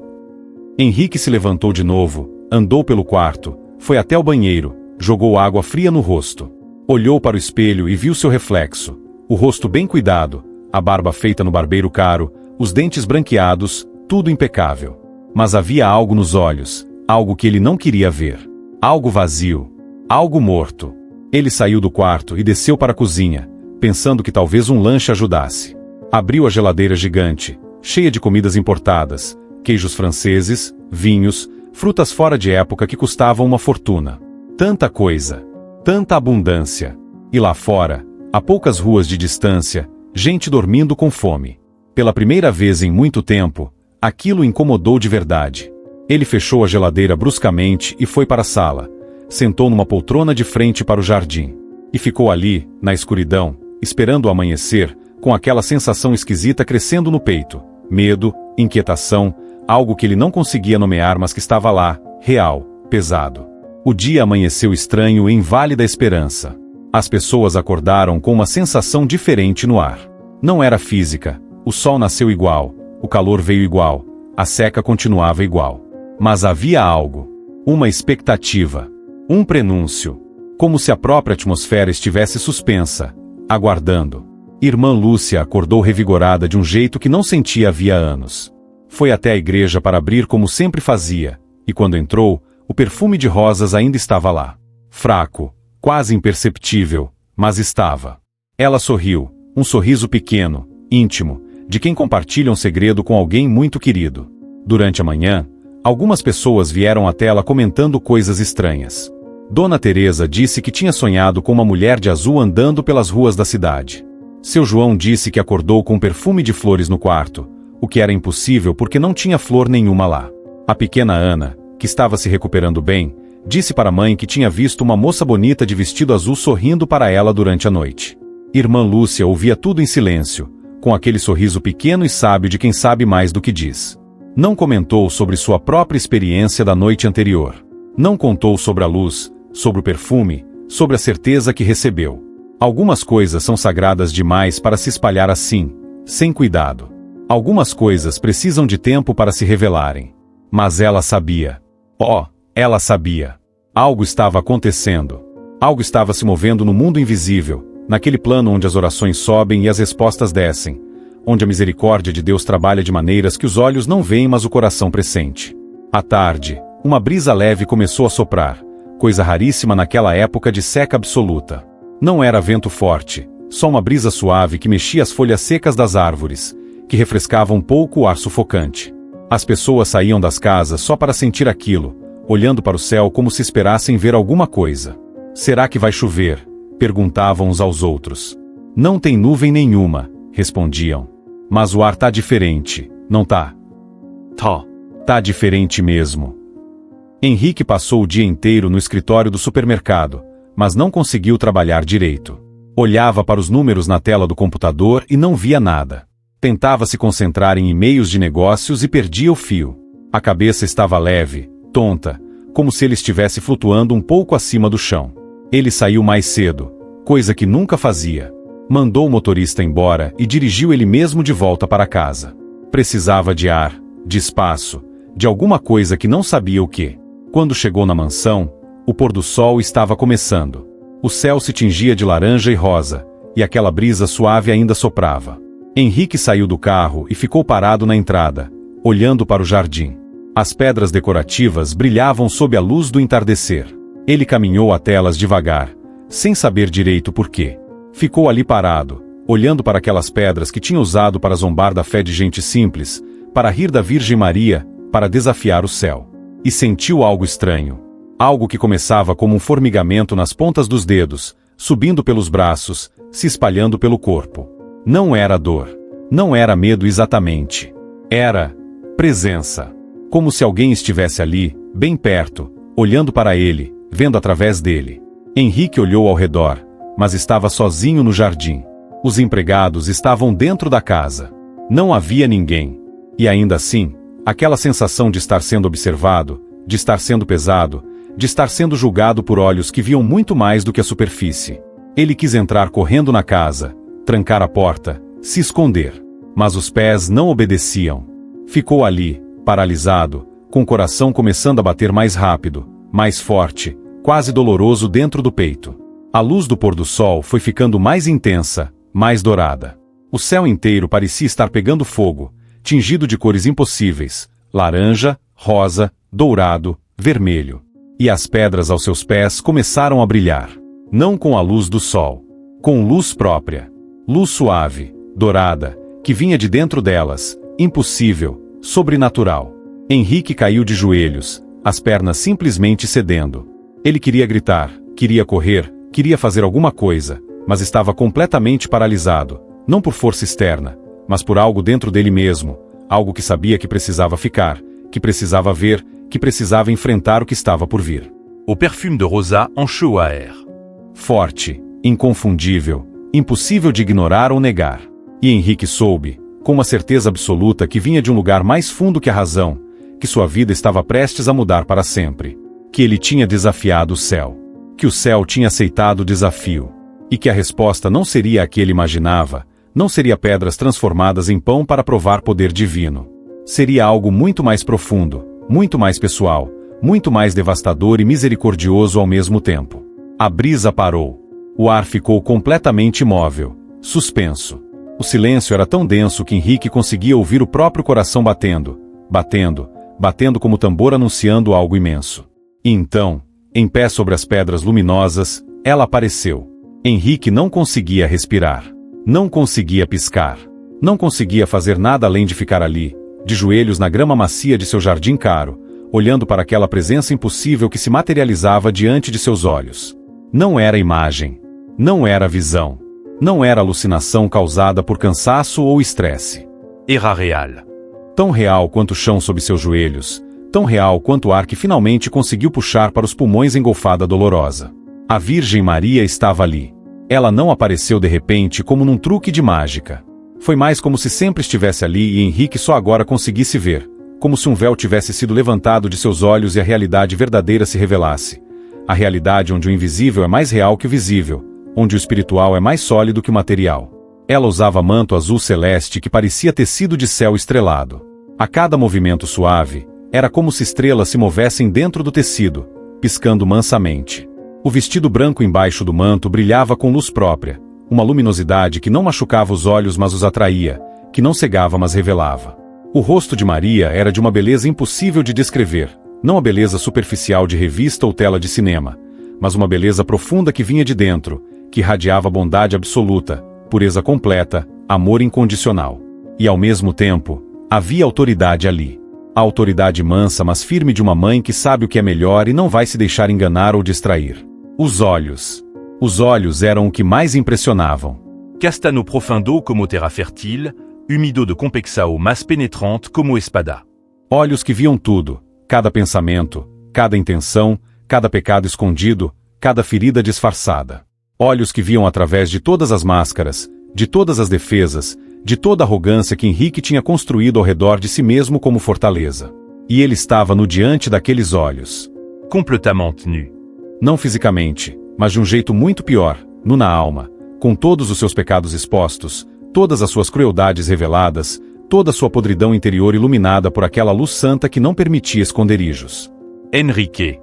Henrique se levantou de novo, andou pelo quarto, foi até o banheiro, jogou água fria no rosto. Olhou para o espelho e viu seu reflexo, o rosto bem cuidado, a barba feita no barbeiro caro, os dentes branqueados, tudo impecável. Mas havia algo nos olhos, algo que ele não queria ver. Algo vazio, algo morto. Ele saiu do quarto e desceu para a cozinha, pensando que talvez um lanche ajudasse. Abriu a geladeira gigante, cheia de comidas importadas, queijos franceses, vinhos, frutas fora de época que custavam uma fortuna. Tanta coisa, tanta abundância. E lá fora, a poucas ruas de distância, gente dormindo com fome. Pela primeira vez em muito tempo, aquilo o incomodou de verdade. Ele fechou a geladeira bruscamente e foi para a sala. Sentou numa poltrona de frente para o jardim. E ficou ali, na escuridão, esperando o amanhecer, com aquela sensação esquisita crescendo no peito. Medo, inquietação, algo que ele não conseguia nomear mas que estava lá, real, pesado. O dia amanheceu estranho em Vale da Esperança. As pessoas acordaram com uma sensação diferente no ar. Não era física, o sol nasceu igual, o calor veio igual, a seca continuava igual. Mas havia algo, uma expectativa, um prenúncio, como se a própria atmosfera estivesse suspensa, aguardando. Irmã Lúcia acordou revigorada de um jeito que não sentia havia anos. Foi até a igreja para abrir como sempre fazia, e quando entrou, o perfume de rosas ainda estava lá. Fraco, quase imperceptível, mas estava. Ela sorriu, um sorriso pequeno, íntimo, de quem compartilha um segredo com alguém muito querido. Durante a manhã, algumas pessoas vieram até ela comentando coisas estranhas. Dona Teresa disse que tinha sonhado com uma mulher de azul andando pelas ruas da cidade. Seu João disse que acordou com um perfume de flores no quarto, o que era impossível porque não tinha flor nenhuma lá. A pequena Ana, que estava se recuperando bem, disse para a mãe que tinha visto uma moça bonita de vestido azul sorrindo para ela durante a noite. Irmã Lúcia ouvia tudo em silêncio, com aquele sorriso pequeno e sábio de quem sabe mais do que diz. Não comentou sobre sua própria experiência da noite anterior. Não contou sobre a luz, sobre o perfume, sobre a certeza que recebeu. Algumas coisas são sagradas demais para se espalhar assim, sem cuidado. Algumas coisas precisam de tempo para se revelarem. Mas ela sabia. Oh, ela sabia. Algo estava acontecendo. Algo estava se movendo no mundo invisível, naquele plano onde as orações sobem e as respostas descem, onde a misericórdia de Deus trabalha de maneiras que os olhos não veem mas o coração pressente. À tarde, uma brisa leve começou a soprar, coisa raríssima naquela época de seca absoluta. Não era vento forte, só uma brisa suave que mexia as folhas secas das árvores, que refrescava um pouco o ar sufocante. As pessoas saíam das casas só para sentir aquilo, olhando para o céu como se esperassem ver alguma coisa. Será que vai chover? Perguntavam uns aos outros. Não tem nuvem nenhuma, respondiam. Mas o ar tá diferente, não tá? Tá diferente mesmo. Henrique passou o dia inteiro no escritório do supermercado, mas não conseguiu trabalhar direito. Olhava para os números na tela do computador e não via nada. Tentava se concentrar em e-mails de negócios e perdia o fio. A cabeça estava leve, tonta, como se ele estivesse flutuando um pouco acima do chão. Ele saiu mais cedo, coisa que nunca fazia. Mandou o motorista embora e dirigiu ele mesmo de volta para casa. Precisava de ar, de espaço, de alguma coisa que não sabia o que. Quando chegou na mansão, o pôr do sol estava começando. O céu se tingia de laranja e rosa, e aquela brisa suave ainda soprava. Henrique saiu do carro e ficou parado na entrada, olhando para o jardim. As pedras decorativas brilhavam sob a luz do entardecer. Ele caminhou até elas devagar, sem saber direito por quê. Ficou ali parado, olhando para aquelas pedras que tinha usado para zombar da fé de gente simples, para rir da Virgem Maria, para desafiar o céu. E sentiu algo estranho. Algo que começava como um formigamento nas pontas dos dedos, subindo pelos braços, se espalhando pelo corpo. Não era dor. Não era medo exatamente. Era presença. Como se alguém estivesse ali, bem perto, olhando para ele, vendo através dele. Henrique olhou ao redor, mas estava sozinho no jardim. Os empregados estavam dentro da casa. Não havia ninguém. E ainda assim, aquela sensação de estar sendo observado, de estar sendo pesado, de estar sendo julgado por olhos que viam muito mais do que a superfície. Ele quis entrar correndo na casa, trancar a porta, se esconder. Mas os pés não obedeciam. Ficou ali, paralisado, com o coração começando a bater mais rápido, mais forte, quase doloroso dentro do peito. A luz do pôr do sol foi ficando mais intensa, mais dourada. O céu inteiro parecia estar pegando fogo, tingido de cores impossíveis, laranja, rosa, dourado, vermelho. E as pedras aos seus pés começaram a brilhar. Não com a luz do sol. Com luz própria. Luz suave, dourada, que vinha de dentro delas, impossível, sobrenatural. Henrique caiu de joelhos, as pernas simplesmente cedendo. Ele queria gritar, queria correr, queria fazer alguma coisa, mas estava completamente paralisado, não por força externa, mas por algo dentro dele mesmo, algo que sabia que precisava ficar, que precisava ver, que precisava enfrentar o que estava por vir. Au perfume de Rosa en Chauhaer. Forte, inconfundível, impossível de ignorar ou negar. E Henrique soube, com uma certeza absoluta que vinha de um lugar mais fundo que a razão, que sua vida estava prestes a mudar para sempre. Que ele tinha desafiado o céu. Que o céu tinha aceitado o desafio. E que a resposta não seria a que ele imaginava, não seria pedras transformadas em pão para provar poder divino. Seria algo muito mais profundo, muito mais pessoal, muito mais devastador e misericordioso ao mesmo tempo. A brisa parou. O ar ficou completamente imóvel, suspenso. O silêncio era tão denso que Henrique conseguia ouvir o próprio coração batendo, batendo, batendo como tambor anunciando algo imenso. E então, em pé sobre as pedras luminosas, ela apareceu. Henrique não conseguia respirar. Não conseguia piscar. Não conseguia fazer nada além de ficar ali, de joelhos na grama macia de seu jardim caro, olhando para aquela presença impossível que se materializava diante de seus olhos. Não era imagem. Não era visão. Não era alucinação causada por cansaço ou estresse. Era real. Tão real quanto o chão sob seus joelhos, tão real quanto o ar que finalmente conseguiu puxar para os pulmões engolfada dolorosa. A Virgem Maria estava ali. Ela não apareceu de repente como num truque de mágica. Foi mais como se sempre estivesse ali e Henrique só agora conseguisse ver, como se um véu tivesse sido levantado de seus olhos e a realidade verdadeira se revelasse. A realidade onde o invisível é mais real que o visível, onde o espiritual é mais sólido que o material. Ela usava manto azul celeste que parecia tecido de céu estrelado. A cada movimento suave, era como se estrelas se movessem dentro do tecido, piscando mansamente. O vestido branco embaixo do manto brilhava com luz própria, uma luminosidade que não machucava os olhos mas os atraía, que não cegava mas revelava. O rosto de Maria era de uma beleza impossível de descrever, não a beleza superficial de revista ou tela de cinema, mas uma beleza profunda que vinha de dentro, que irradiava bondade absoluta, pureza completa, amor incondicional. E ao mesmo tempo, havia autoridade ali. A autoridade mansa mas firme de uma mãe que sabe o que é melhor e não vai se deixar enganar ou distrair. Os olhos. Os olhos eram o que mais impressionavam. Castano profundo como terra fértil, humido de convexao mas penetrante como espada. Olhos que viam tudo, cada pensamento, cada intenção, cada pecado escondido, cada ferida disfarçada. Olhos que viam através de todas as máscaras, de todas as defesas, de toda a arrogância que Henrique tinha construído ao redor de si mesmo como fortaleza. E ele estava no diante daqueles olhos. Completamente nu. Não fisicamente, mas de um jeito muito pior, nu na alma, com todos os seus pecados expostos, todas as suas crueldades reveladas, toda a sua podridão interior iluminada por aquela luz santa que não permitia esconderijos. Henrique.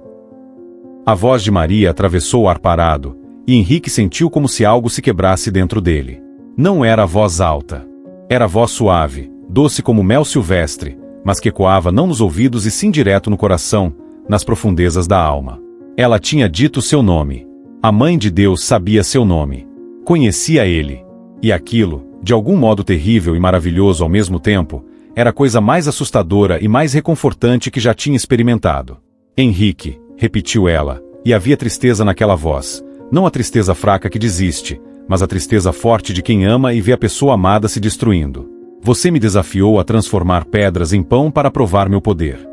A voz de Maria atravessou o ar parado, e Henrique sentiu como se algo se quebrasse dentro dele. Não era a voz alta. Era a voz suave, doce como mel silvestre, mas que ecoava não nos ouvidos e sim direto no coração, nas profundezas da alma. Ela tinha dito seu nome. A Mãe de Deus sabia seu nome. Conhecia ele. E aquilo, de algum modo terrível e maravilhoso ao mesmo tempo, era a coisa mais assustadora e mais reconfortante que já tinha experimentado. Henrique, repetiu ela, e havia tristeza naquela voz, não a tristeza fraca que desiste, mas a tristeza forte de quem ama e vê a pessoa amada se destruindo. Você me desafiou a transformar pedras em pão para provar meu poder.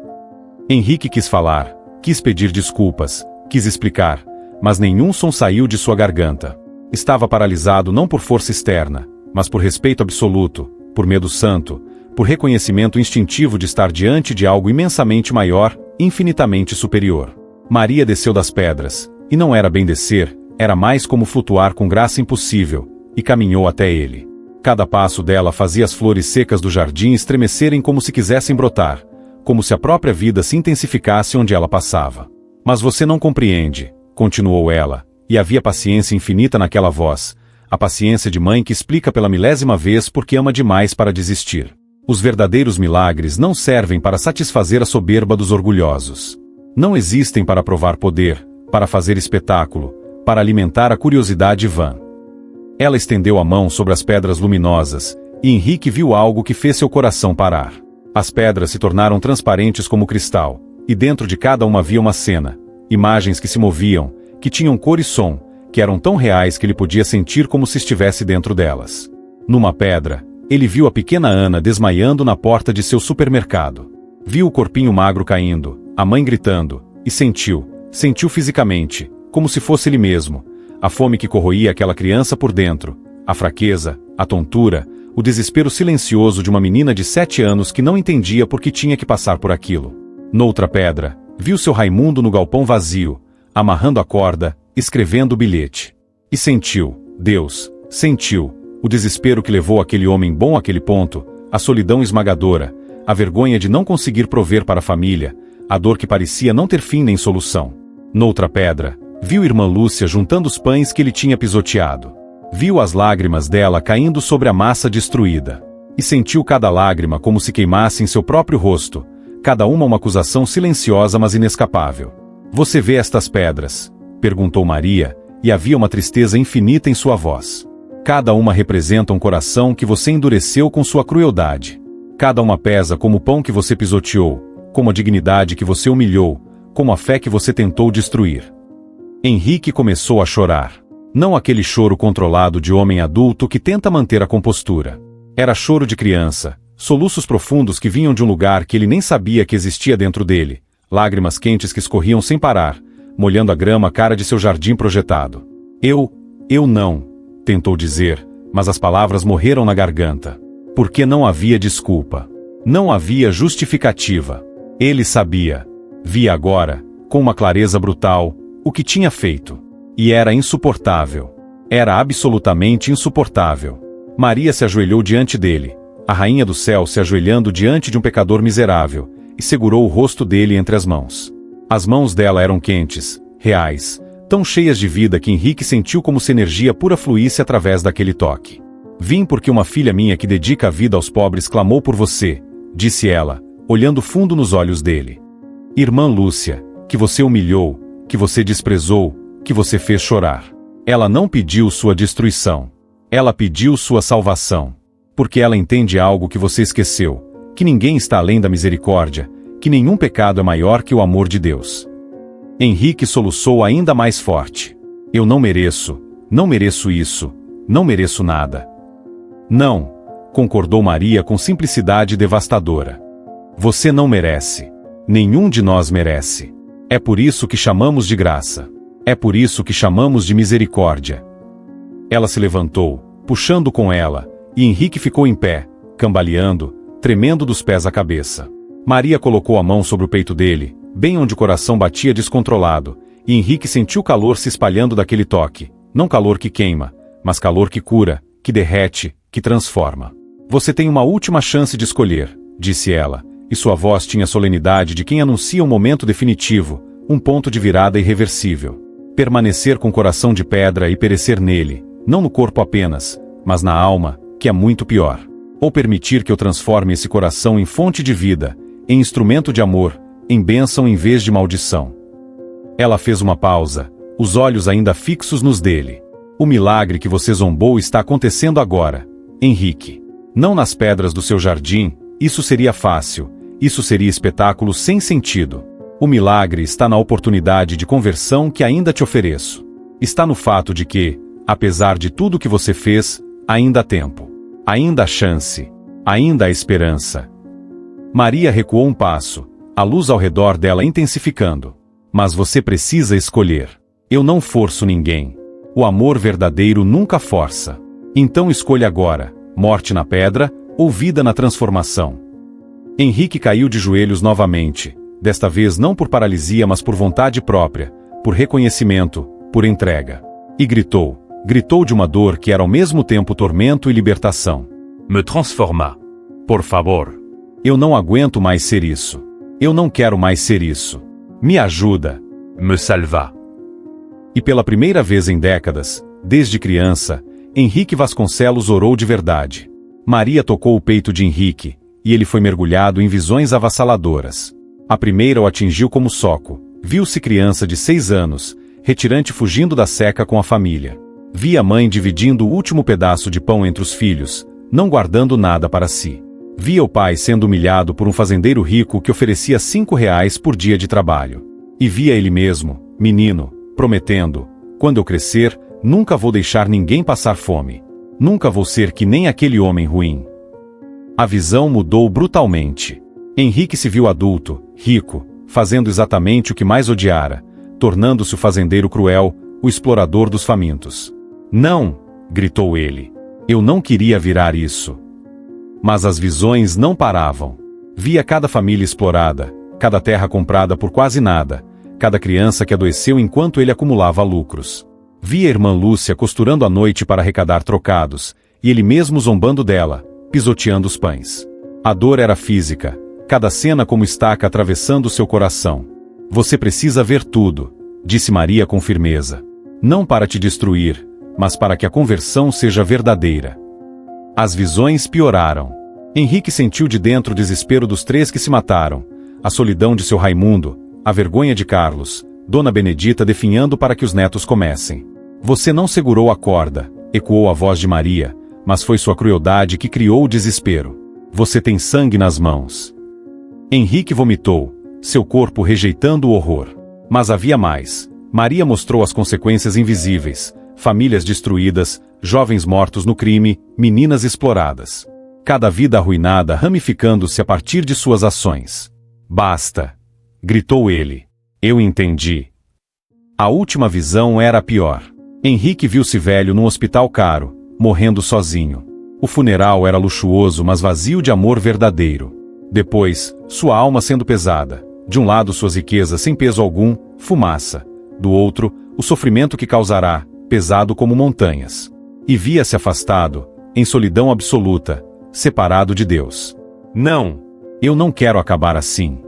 Henrique quis falar, quis pedir desculpas, quis explicar, mas nenhum som saiu de sua garganta. Estava paralisado não por força externa, mas por respeito absoluto, por medo santo, por reconhecimento instintivo de estar diante de algo imensamente maior, infinitamente superior. Maria desceu das pedras, e não era bem descer, era mais como flutuar com graça impossível, e caminhou até ele. Cada passo dela fazia as flores secas do jardim estremecerem como se quisessem brotar, como se a própria vida se intensificasse onde ela passava. Mas você não compreende, continuou ela, e havia paciência infinita naquela voz, a paciência de mãe que explica pela milésima vez porque ama demais para desistir. Os verdadeiros milagres não servem para satisfazer a soberba dos orgulhosos. Não existem para provar poder, para fazer espetáculo, para alimentar a curiosidade vã. Ela estendeu a mão sobre as pedras luminosas, e Henrique viu algo que fez seu coração parar. As pedras se tornaram transparentes como cristal, e dentro de cada uma havia uma cena, imagens que se moviam, que tinham cor e som, que eram tão reais que ele podia sentir como se estivesse dentro delas. Numa pedra, ele viu a pequena Ana desmaiando na porta de seu supermercado. Viu o corpinho magro caindo, a mãe gritando, e sentiu fisicamente, como se fosse ele mesmo, a fome que corroía aquela criança por dentro, a fraqueza, a tontura, o desespero silencioso de uma menina de 7 anos que não entendia por que tinha que passar por aquilo. Noutra pedra, viu seu Raimundo no galpão vazio, amarrando a corda, escrevendo o bilhete. E sentiu, sentiu, o desespero que levou aquele homem bom àquele ponto, a solidão esmagadora, a vergonha de não conseguir prover para a família, a dor que parecia não ter fim nem solução. Noutra pedra, viu irmã Lúcia juntando os pães que ele tinha pisoteado. Viu as lágrimas dela caindo sobre a massa destruída. E sentiu cada lágrima como se queimasse em seu próprio rosto, cada uma acusação silenciosa mas inescapável. Você vê estas pedras? Perguntou Maria, e havia uma tristeza infinita em sua voz. Cada uma representa um coração que você endureceu com sua crueldade. Cada uma pesa como o pão que você pisoteou, como a dignidade que você humilhou, como a fé que você tentou destruir. Henrique começou a chorar. Não aquele choro controlado de homem adulto que tenta manter a compostura. Era choro de criança, soluços profundos que vinham de um lugar que ele nem sabia que existia dentro dele, lágrimas quentes que escorriam sem parar, molhando a grama cara de seu jardim projetado. Eu não, tentou dizer, mas as palavras morreram na garganta. Porque não havia desculpa. Não havia justificativa. Ele sabia. Via agora, com uma clareza brutal, o que tinha feito. E era insuportável. Era absolutamente insuportável. Maria se ajoelhou diante dele, a rainha do céu se ajoelhando diante de um pecador miserável, e segurou o rosto dele entre as mãos. As mãos dela eram quentes, reais, tão cheias de vida que Henrique sentiu como se energia pura fluísse através daquele toque. Vim porque uma filha minha que dedica a vida aos pobres clamou por você, disse ela, olhando fundo nos olhos dele. Irmã Lúcia, que você humilhou, que você desprezou, que você fez chorar. Ela não pediu sua destruição. Ela pediu sua salvação. Porque ela entende algo que você esqueceu, que ninguém está além da misericórdia, que nenhum pecado é maior que o amor de Deus. Henrique soluçou ainda mais forte. Eu não mereço isso, não mereço nada. Não, concordou Maria com simplicidade devastadora. Você não merece. Nenhum de nós merece. É por isso que chamamos de graça. É por isso que chamamos de misericórdia. Ela se levantou, puxando com ela, e Henrique ficou em pé, cambaleando, tremendo dos pés à cabeça. Maria colocou a mão sobre o peito dele, bem onde o coração batia descontrolado, e Henrique sentiu calor se espalhando daquele toque, não calor que queima, mas calor que cura, que derrete, que transforma. Você tem uma última chance de escolher, disse ela, e sua voz tinha a solenidade de quem anuncia um momento definitivo, um ponto de virada irreversível. Permanecer com o coração de pedra e perecer nele, não no corpo apenas, mas na alma, que é muito pior. Ou permitir que eu transforme esse coração em fonte de vida, em instrumento de amor, em bênção em vez de maldição. Ela fez uma pausa, os olhos ainda fixos nos dele. O milagre que você zombou está acontecendo agora, Henrique. Não nas pedras do seu jardim, isso seria fácil, isso seria espetáculo sem sentido. O milagre está na oportunidade de conversão que ainda te ofereço. Está no fato de que, apesar de tudo que você fez, ainda há tempo. Ainda há chance. Ainda há esperança. Maria recuou um passo, a luz ao redor dela intensificando. Mas você precisa escolher. Eu não forço ninguém. O amor verdadeiro nunca força. Então escolha agora, morte na pedra ou vida na transformação. Henrique caiu de joelhos novamente. Desta vez não por paralisia mas por vontade própria, por reconhecimento, por entrega. E gritou de uma dor que era ao mesmo tempo tormento e libertação. Me transforma. Por favor. Eu não aguento mais ser isso. Eu não quero mais ser isso. Me ajuda. Me salva. E pela primeira vez em décadas, desde criança, Henrique Vasconcelos orou de verdade. Maria tocou o peito de Henrique, e ele foi mergulhado em visões avassaladoras. A primeira o atingiu como soco. Viu-se criança de 6 anos, retirante fugindo da seca com a família. Via a mãe dividindo o último pedaço de pão entre os filhos, não guardando nada para si. Via o pai sendo humilhado por um fazendeiro rico que oferecia R$ 5 por dia de trabalho. E via ele mesmo, menino, prometendo: quando eu crescer, nunca vou deixar ninguém passar fome. Nunca vou ser que nem aquele homem ruim. A visão mudou brutalmente. Henrique se viu adulto, rico, fazendo exatamente o que mais odiara, tornando-se o fazendeiro cruel, o explorador dos famintos. Não! Gritou ele. Eu não queria virar isso. Mas as visões não paravam. Via cada família explorada, cada terra comprada por quase nada, cada criança que adoeceu enquanto ele acumulava lucros. Via a irmã Lúcia costurando à noite para arrecadar trocados, e ele mesmo zombando dela, pisoteando os pães. A dor era física, cada cena como estaca atravessando seu coração. Você precisa ver tudo, disse Maria com firmeza. Não para te destruir, mas para que a conversão seja verdadeira. As visões pioraram. Henrique sentiu de dentro o desespero dos 3 que se mataram, a solidão de seu Raimundo, a vergonha de Carlos, Dona Benedita definhando para que os netos comecem. Você não segurou a corda, ecoou a voz de Maria, mas foi sua crueldade que criou o desespero. Você tem sangue nas mãos. Henrique vomitou, seu corpo rejeitando o horror. Mas havia mais. Maria mostrou as consequências invisíveis, famílias destruídas, jovens mortos no crime, meninas exploradas. Cada vida arruinada ramificando-se a partir de suas ações. Basta! Gritou ele. Eu entendi. A última visão era a pior. Henrique viu-se velho num hospital caro, morrendo sozinho. O funeral era luxuoso, mas vazio de amor verdadeiro. Depois, sua alma sendo pesada. De um lado suas riquezas sem peso algum, fumaça. Do outro, o sofrimento que causará, pesado como montanhas. E via-se afastado, em solidão absoluta, separado de Deus. Não! Eu não quero acabar assim.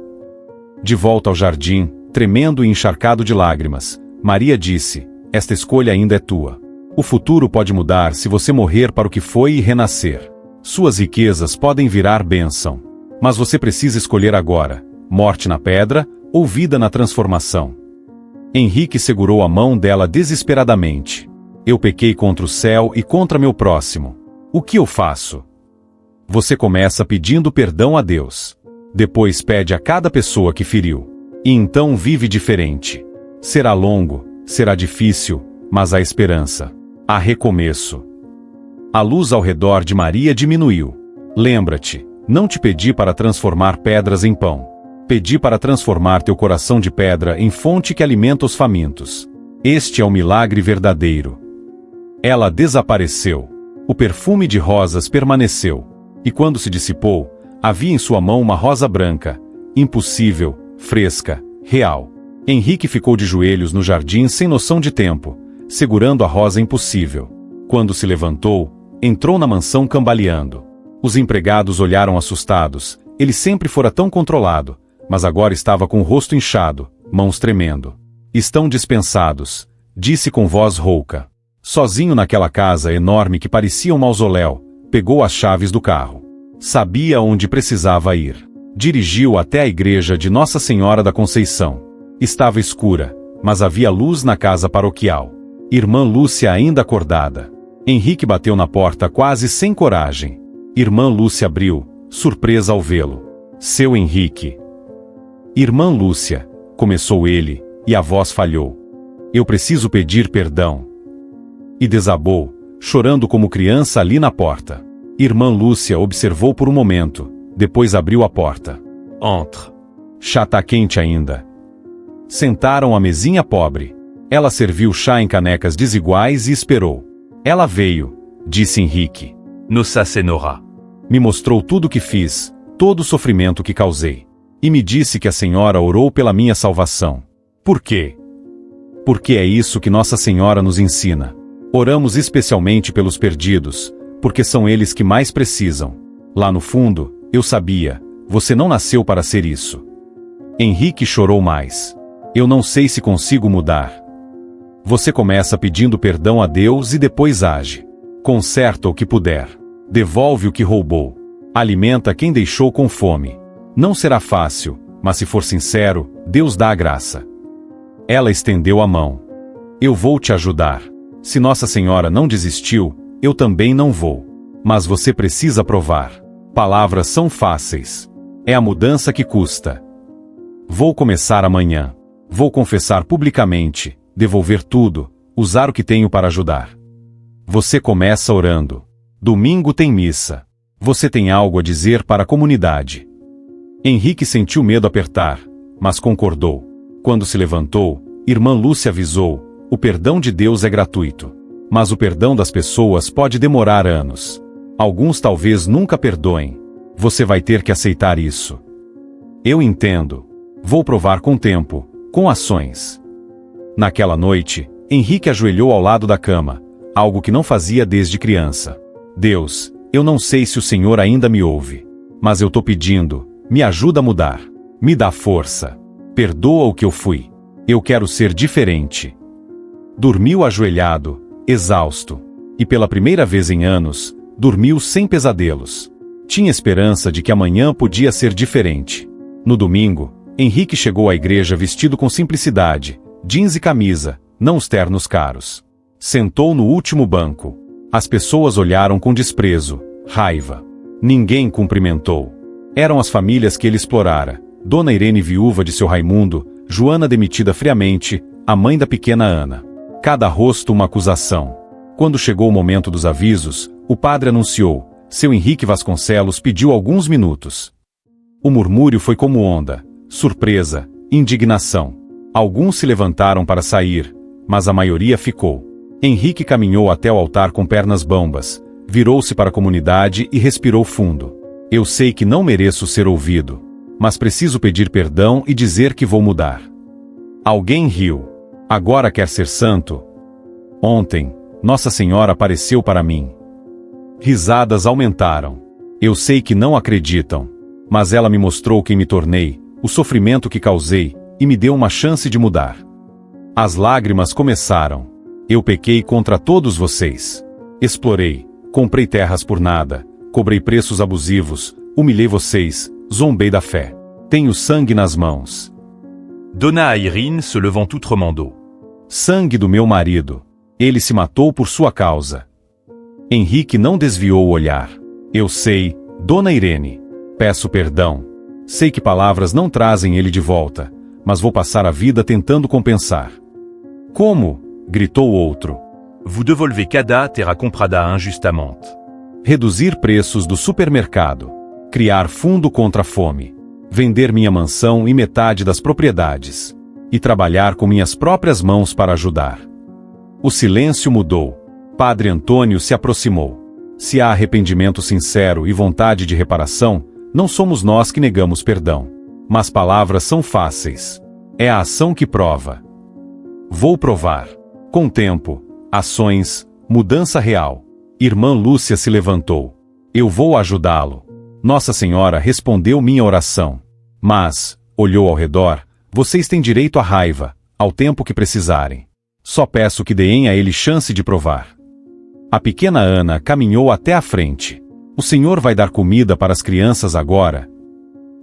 De volta ao jardim, tremendo e encharcado de lágrimas, Maria disse: esta escolha ainda é tua. O futuro pode mudar se você morrer para o que foi e renascer. Suas riquezas podem virar bênção. Mas você precisa escolher agora, morte na pedra ou vida na transformação. Henrique segurou a mão dela desesperadamente. Eu pequei contra o céu e contra meu próximo. O que eu faço? Você começa pedindo perdão a Deus. Depois pede a cada pessoa que feriu. E então vive diferente. Será longo, será difícil, mas há esperança. Há recomeço. A luz ao redor de Maria diminuiu. Lembra-te, não te pedi para transformar pedras em pão. Pedi para transformar teu coração de pedra em fonte que alimenta os famintos. Este é o milagre verdadeiro. Ela desapareceu. O perfume de rosas permaneceu. E quando se dissipou, havia em sua mão uma rosa branca, impossível, fresca, real. Henrique ficou de joelhos no jardim sem noção de tempo, segurando a rosa impossível. Quando se levantou, entrou na mansão cambaleando. Os empregados olharam assustados, ele sempre fora tão controlado, mas agora estava com o rosto inchado, mãos tremendo. Estão dispensados, disse com voz rouca. Sozinho naquela casa enorme que parecia um mausoléu, pegou as chaves do carro. Sabia onde precisava ir. Dirigiu até a igreja de Nossa Senhora da Conceição. Estava escura, mas havia luz na casa paroquial. Irmã Lúcia ainda acordada. Henrique bateu na porta quase sem coragem. Irmã Lúcia abriu, surpresa ao vê-lo. Seu Henrique. Irmã Lúcia, começou ele, e a voz falhou. Eu preciso pedir perdão. E desabou, chorando como criança ali na porta. Irmã Lúcia observou por um momento, depois abriu a porta. Entre. Chá tá quente ainda. Sentaram à mesinha pobre. Ela serviu chá em canecas desiguais e esperou. Ela veio, disse Henrique. Nos assenora. Me mostrou tudo o que fiz, todo o sofrimento que causei. E me disse que a senhora orou pela minha salvação. Por quê? Porque é isso que Nossa Senhora nos ensina. Oramos especialmente pelos perdidos, porque são eles que mais precisam. Lá no fundo, eu sabia, você não nasceu para ser isso. Henrique chorou mais. Eu não sei se consigo mudar. Você começa pedindo perdão a Deus e depois age. Conserta o que puder. Devolve o que roubou. Alimenta quem deixou com fome. Não será fácil, mas se for sincero, Deus dá a graça. Ela estendeu a mão. Eu vou te ajudar. Se Nossa Senhora não desistiu, eu também não vou. Mas você precisa provar. Palavras são fáceis. É a mudança que custa. Vou começar amanhã. Vou confessar publicamente, devolver tudo, usar o que tenho para ajudar. Você começa orando. Domingo tem missa. Você tem algo a dizer para a comunidade. Henrique sentiu medo apertar, mas concordou. Quando se levantou, irmã Lúcia avisou: o perdão de Deus é gratuito. Mas o perdão das pessoas pode demorar anos. Alguns talvez nunca perdoem. Você vai ter que aceitar isso. Eu entendo. Vou provar com tempo, com ações. Naquela noite, Henrique ajoelhou ao lado da cama, algo que não fazia desde criança. Deus, eu não sei se o Senhor ainda me ouve, mas eu tô pedindo, me ajuda a mudar. Me dá força. Perdoa o que eu fui. Eu quero ser diferente. Dormiu ajoelhado, exausto. E pela primeira vez em anos, dormiu sem pesadelos. Tinha esperança de que amanhã podia ser diferente. No domingo, Henrique chegou à igreja vestido com simplicidade, jeans e camisa, não os ternos caros. Sentou no último banco. As pessoas olharam com desprezo, raiva. Ninguém cumprimentou. Eram as famílias que ele explorara. Dona Irene, viúva de seu Raimundo, Joana, demitida friamente, a mãe da pequena Ana. Cada rosto uma acusação. Quando chegou o momento dos avisos, o padre anunciou: seu Henrique Vasconcelos pediu alguns minutos. O murmúrio foi como onda, surpresa, indignação. Alguns se levantaram para sair, mas a maioria ficou. Henrique caminhou até o altar com pernas bambas, virou-se para a comunidade e respirou fundo. Eu sei que não mereço ser ouvido, mas preciso pedir perdão e dizer que vou mudar. Alguém riu. Agora quer ser santo? Ontem, Nossa Senhora apareceu para mim. Risadas aumentaram. Eu sei que não acreditam, mas ela me mostrou quem me tornei, o sofrimento que causei, e me deu uma chance de mudar. As lágrimas começaram. Eu pequei contra todos vocês. Explorei, comprei terras por nada, cobrei preços abusivos, humilhei vocês, zombei da fé. Tenho sangue nas mãos. Donna à Irine, se levant outrement d'eau. Sangue do meu marido. Ele se matou por sua causa. Henrique não desviou o olhar. Eu sei, Dona Irene. Peço perdão. Sei que palavras não trazem ele de volta, mas vou passar a vida tentando compensar. Como? Gritou outro. Vous devolvez cada terra comprada injustamente. Reduzir preços do supermercado. Criar fundo contra a fome. Vender minha mansão e metade das propriedades. E trabalhar com minhas próprias mãos para ajudar. O silêncio mudou. Padre Antônio se aproximou. Se há arrependimento sincero e vontade de reparação, não somos nós que negamos perdão. Mas palavras são fáceis. É a ação que prova. Vou provar. Com tempo, ações, mudança real. Irmã Lúcia se levantou. Eu vou ajudá-lo. Nossa Senhora respondeu minha oração. Mas, olhou ao redor, vocês têm direito à raiva, ao tempo que precisarem. Só peço que deem a ele chance de provar. A pequena Ana caminhou até a frente. O Senhor vai dar comida para as crianças agora?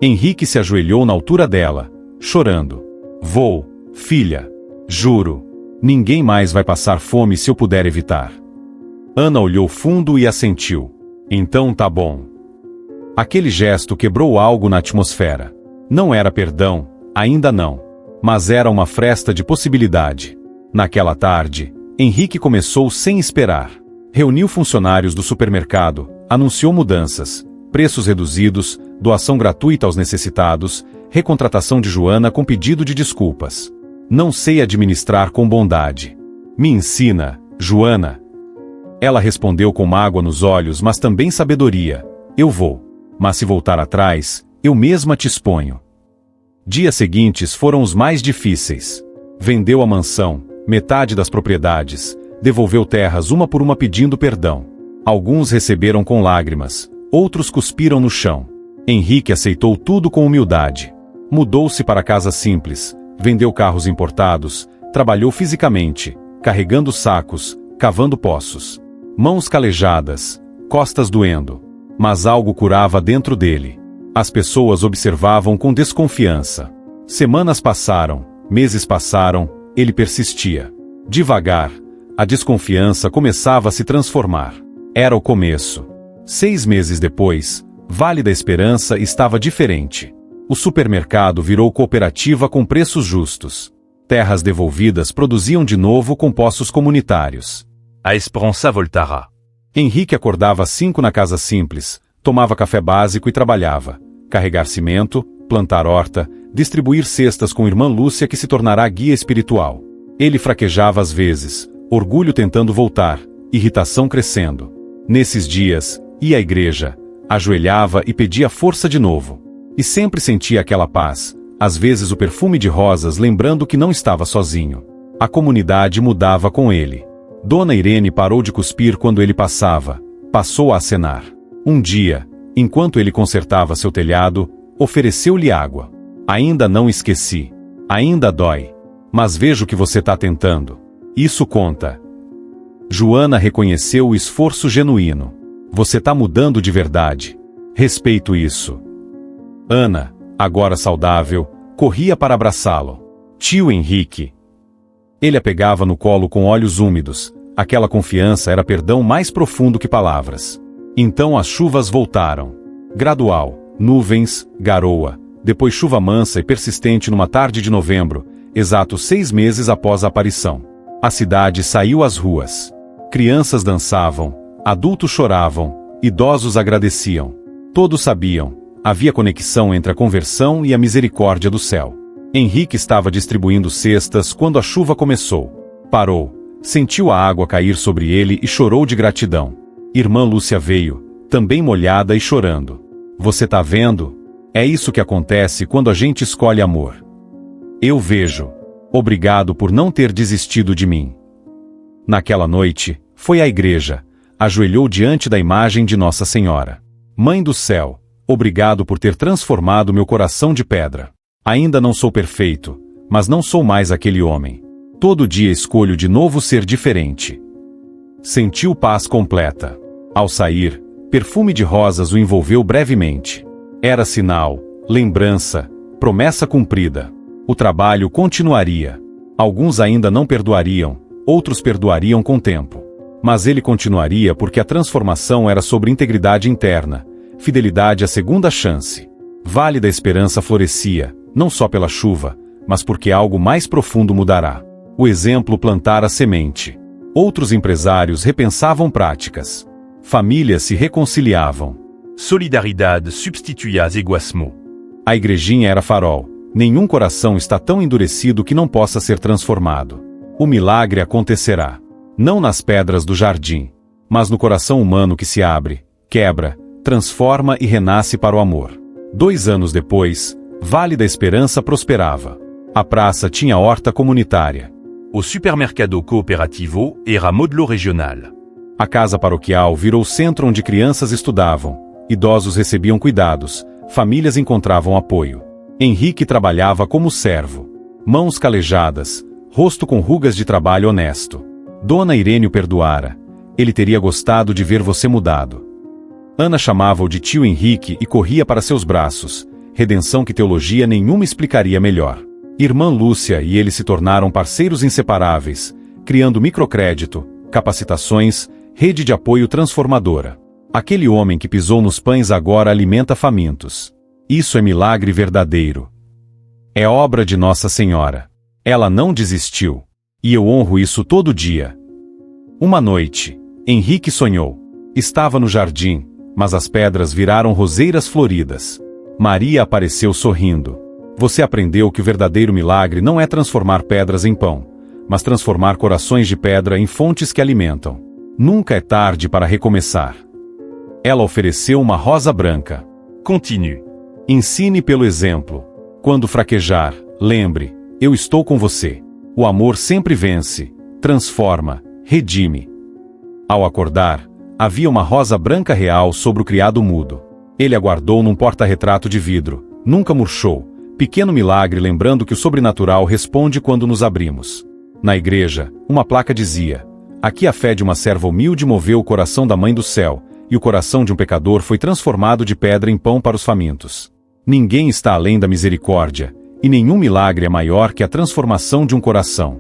Henrique se ajoelhou na altura dela, chorando. Vou, filha. Juro. Ninguém mais vai passar fome se eu puder evitar. Ana olhou fundo e assentiu. Então tá bom. Aquele gesto quebrou algo na atmosfera. Não era perdão, ainda não. Mas era uma fresta de possibilidade. Naquela tarde, Henrique começou sem esperar. Reuniu funcionários do supermercado, anunciou mudanças, preços reduzidos, doação gratuita aos necessitados, recontratação de Joana com pedido de desculpas. Não sei administrar com bondade. Me ensina, Joana. Ela respondeu com mágoa nos olhos, mas também sabedoria. Eu vou. Mas se voltar atrás, eu mesma te exponho. Dias seguintes foram os mais difíceis. Vendeu a mansão, metade das propriedades, devolveu terras uma por uma pedindo perdão. Alguns receberam com lágrimas, outros cuspiram no chão. Henrique aceitou tudo com humildade. Mudou-se para casa simples, vendeu carros importados, trabalhou fisicamente, carregando sacos, cavando poços. Mãos calejadas, costas doendo. Mas algo curava dentro dele. As pessoas observavam com desconfiança. Semanas passaram, meses passaram, ele persistia. Devagar, a desconfiança começava a se transformar. Era o começo. 6 meses depois, Vale da Esperança estava diferente. O supermercado virou cooperativa com preços justos. Terras devolvidas produziam de novo compostos comunitários. A Esperança voltará. Henrique acordava às 5 na casa simples, tomava café básico e trabalhava. Carregar cimento, plantar horta, distribuir cestas com irmã Lúcia que se tornará guia espiritual. Ele fraquejava às vezes, orgulho tentando voltar, irritação crescendo. Nesses dias, ia à igreja, ajoelhava e pedia força de novo. E sempre sentia aquela paz, às vezes o perfume de rosas lembrando que não estava sozinho. A comunidade mudava com ele. Dona Irene parou de cuspir quando ele passava, passou a acenar. Um dia, enquanto ele consertava seu telhado, ofereceu-lhe água. Ainda não esqueci. Ainda dói. Mas vejo que você está tentando. Isso conta. Joana reconheceu o esforço genuíno. Você está mudando de verdade. Respeito isso. Ana, agora saudável, corria para abraçá-lo. Tio Henrique. Ele a pegava no colo com olhos úmidos. Aquela confiança era perdão mais profundo que palavras. Então as chuvas voltaram. Gradual, nuvens, garoa, depois chuva mansa e persistente numa tarde de novembro, exatos 6 meses após a aparição. A cidade saiu às ruas. Crianças dançavam, adultos choravam, idosos agradeciam. Todos sabiam, havia conexão entre a conversão e a misericórdia do céu. Henrique estava distribuindo cestas quando a chuva começou. Parou, sentiu a água cair sobre ele e chorou de gratidão. Irmã Lúcia veio, também molhada e chorando. Você tá vendo? É isso que acontece quando a gente escolhe amor. Eu vejo. Obrigado por não ter desistido de mim. Naquela noite, foi à igreja, ajoelhou diante da imagem de Nossa Senhora. Mãe do céu, obrigado por ter transformado meu coração de pedra. Ainda não sou perfeito, mas não sou mais aquele homem. Todo dia escolho de novo ser diferente. Sentiu paz completa. Ao sair, perfume de rosas o envolveu brevemente. Era sinal, lembrança, promessa cumprida. O trabalho continuaria. Alguns ainda não perdoariam, outros perdoariam com tempo. Mas ele continuaria porque a transformação era sobre integridade interna, fidelidade à segunda chance. Vale da Esperança florescia, não só pela chuva, mas porque algo mais profundo mudará. O exemplo plantara a semente. Outros empresários repensavam práticas. Famílias se reconciliavam. Solidaridade substituía egoísmo. A igrejinha era farol. Nenhum coração está tão endurecido que não possa ser transformado. O milagre acontecerá. Não nas pedras do jardim, mas no coração humano que se abre, quebra, transforma e renasce para o amor. 2 anos depois, Vale da Esperança prosperava. A praça tinha horta comunitária. O supermercado cooperativo era módulo regional. A casa paroquial virou centro onde crianças estudavam, idosos recebiam cuidados, famílias encontravam apoio. Henrique trabalhava como servo. Mãos calejadas, rosto com rugas de trabalho honesto. Dona Irene o perdoara. Ele teria gostado de ver você mudado. Ana chamava-o de tio Henrique e corria para seus braços, redenção que teologia nenhuma explicaria melhor. Irmã Lúcia e ele se tornaram parceiros inseparáveis, criando microcrédito, capacitações, rede de apoio transformadora. Aquele homem que pisou nos pães agora alimenta famintos. Isso é milagre verdadeiro. É obra de Nossa Senhora. Ela não desistiu. E eu honro isso todo dia. Uma noite, Henrique sonhou. Estava no jardim, mas as pedras viraram roseiras floridas. Maria apareceu sorrindo. Você aprendeu que o verdadeiro milagre não é transformar pedras em pão, mas transformar corações de pedra em fontes que alimentam. Nunca é tarde para recomeçar. Ela ofereceu uma rosa branca. Continue. Ensine pelo exemplo. Quando fraquejar, lembre, eu estou com você. O amor sempre vence, transforma, redime. Ao acordar, havia uma rosa branca real sobre o criado mudo. Ele a guardou num porta-retrato de vidro. Nunca murchou. Pequeno milagre lembrando que o sobrenatural responde quando nos abrimos. Na igreja, uma placa dizia: aqui a fé de uma serva humilde moveu o coração da Mãe do Céu, e o coração de um pecador foi transformado de pedra em pão para os famintos. Ninguém está além da misericórdia, e nenhum milagre é maior que a transformação de um coração.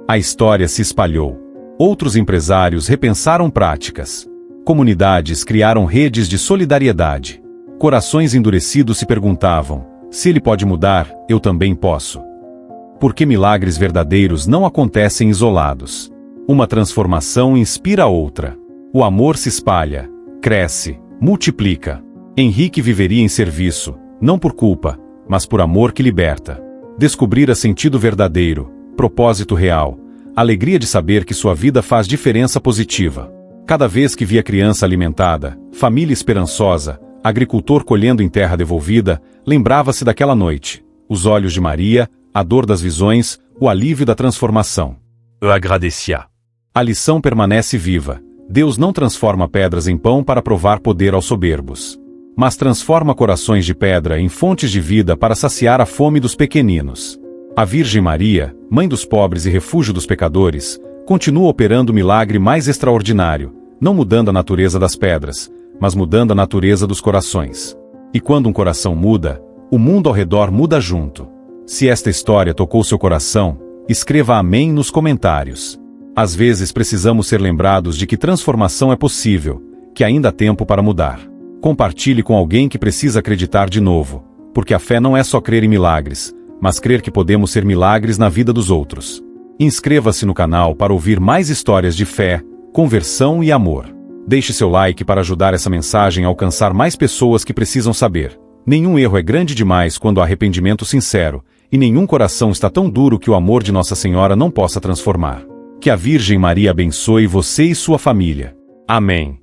A história se espalhou. Outros empresários repensaram práticas. Comunidades criaram redes de solidariedade. Corações endurecidos se perguntavam: se ele pode mudar, eu também posso. Porque milagres verdadeiros não acontecem isolados. Uma transformação inspira a outra. O amor se espalha, cresce, multiplica. Henrique viveria em serviço, não por culpa, mas por amor que liberta. Descobrira sentido verdadeiro, propósito real, alegria de saber que sua vida faz diferença positiva. Cada vez que via criança alimentada, família esperançosa, agricultor colhendo em terra devolvida, lembrava-se daquela noite. Os olhos de Maria, a dor das visões, o alívio da transformação. Agradecia. A lição permanece viva. Deus não transforma pedras em pão para provar poder aos soberbos, mas transforma corações de pedra em fontes de vida para saciar a fome dos pequeninos. A Virgem Maria, mãe dos pobres e refúgio dos pecadores, continua operando o milagre mais extraordinário, não mudando a natureza das pedras, mas mudando a natureza dos corações. E quando um coração muda, o mundo ao redor muda junto. Se esta história tocou seu coração, escreva amém nos comentários. Às vezes precisamos ser lembrados de que transformação é possível, que ainda há tempo para mudar. Compartilhe com alguém que precisa acreditar de novo, porque a fé não é só crer em milagres, mas crer que podemos ser milagres na vida dos outros. Inscreva-se no canal para ouvir mais histórias de fé, conversão e amor. Deixe seu like para ajudar essa mensagem a alcançar mais pessoas que precisam saber. Nenhum erro é grande demais quando há arrependimento sincero, e nenhum coração está tão duro que o amor de Nossa Senhora não possa transformar. Que a Virgem Maria abençoe você e sua família. Amém.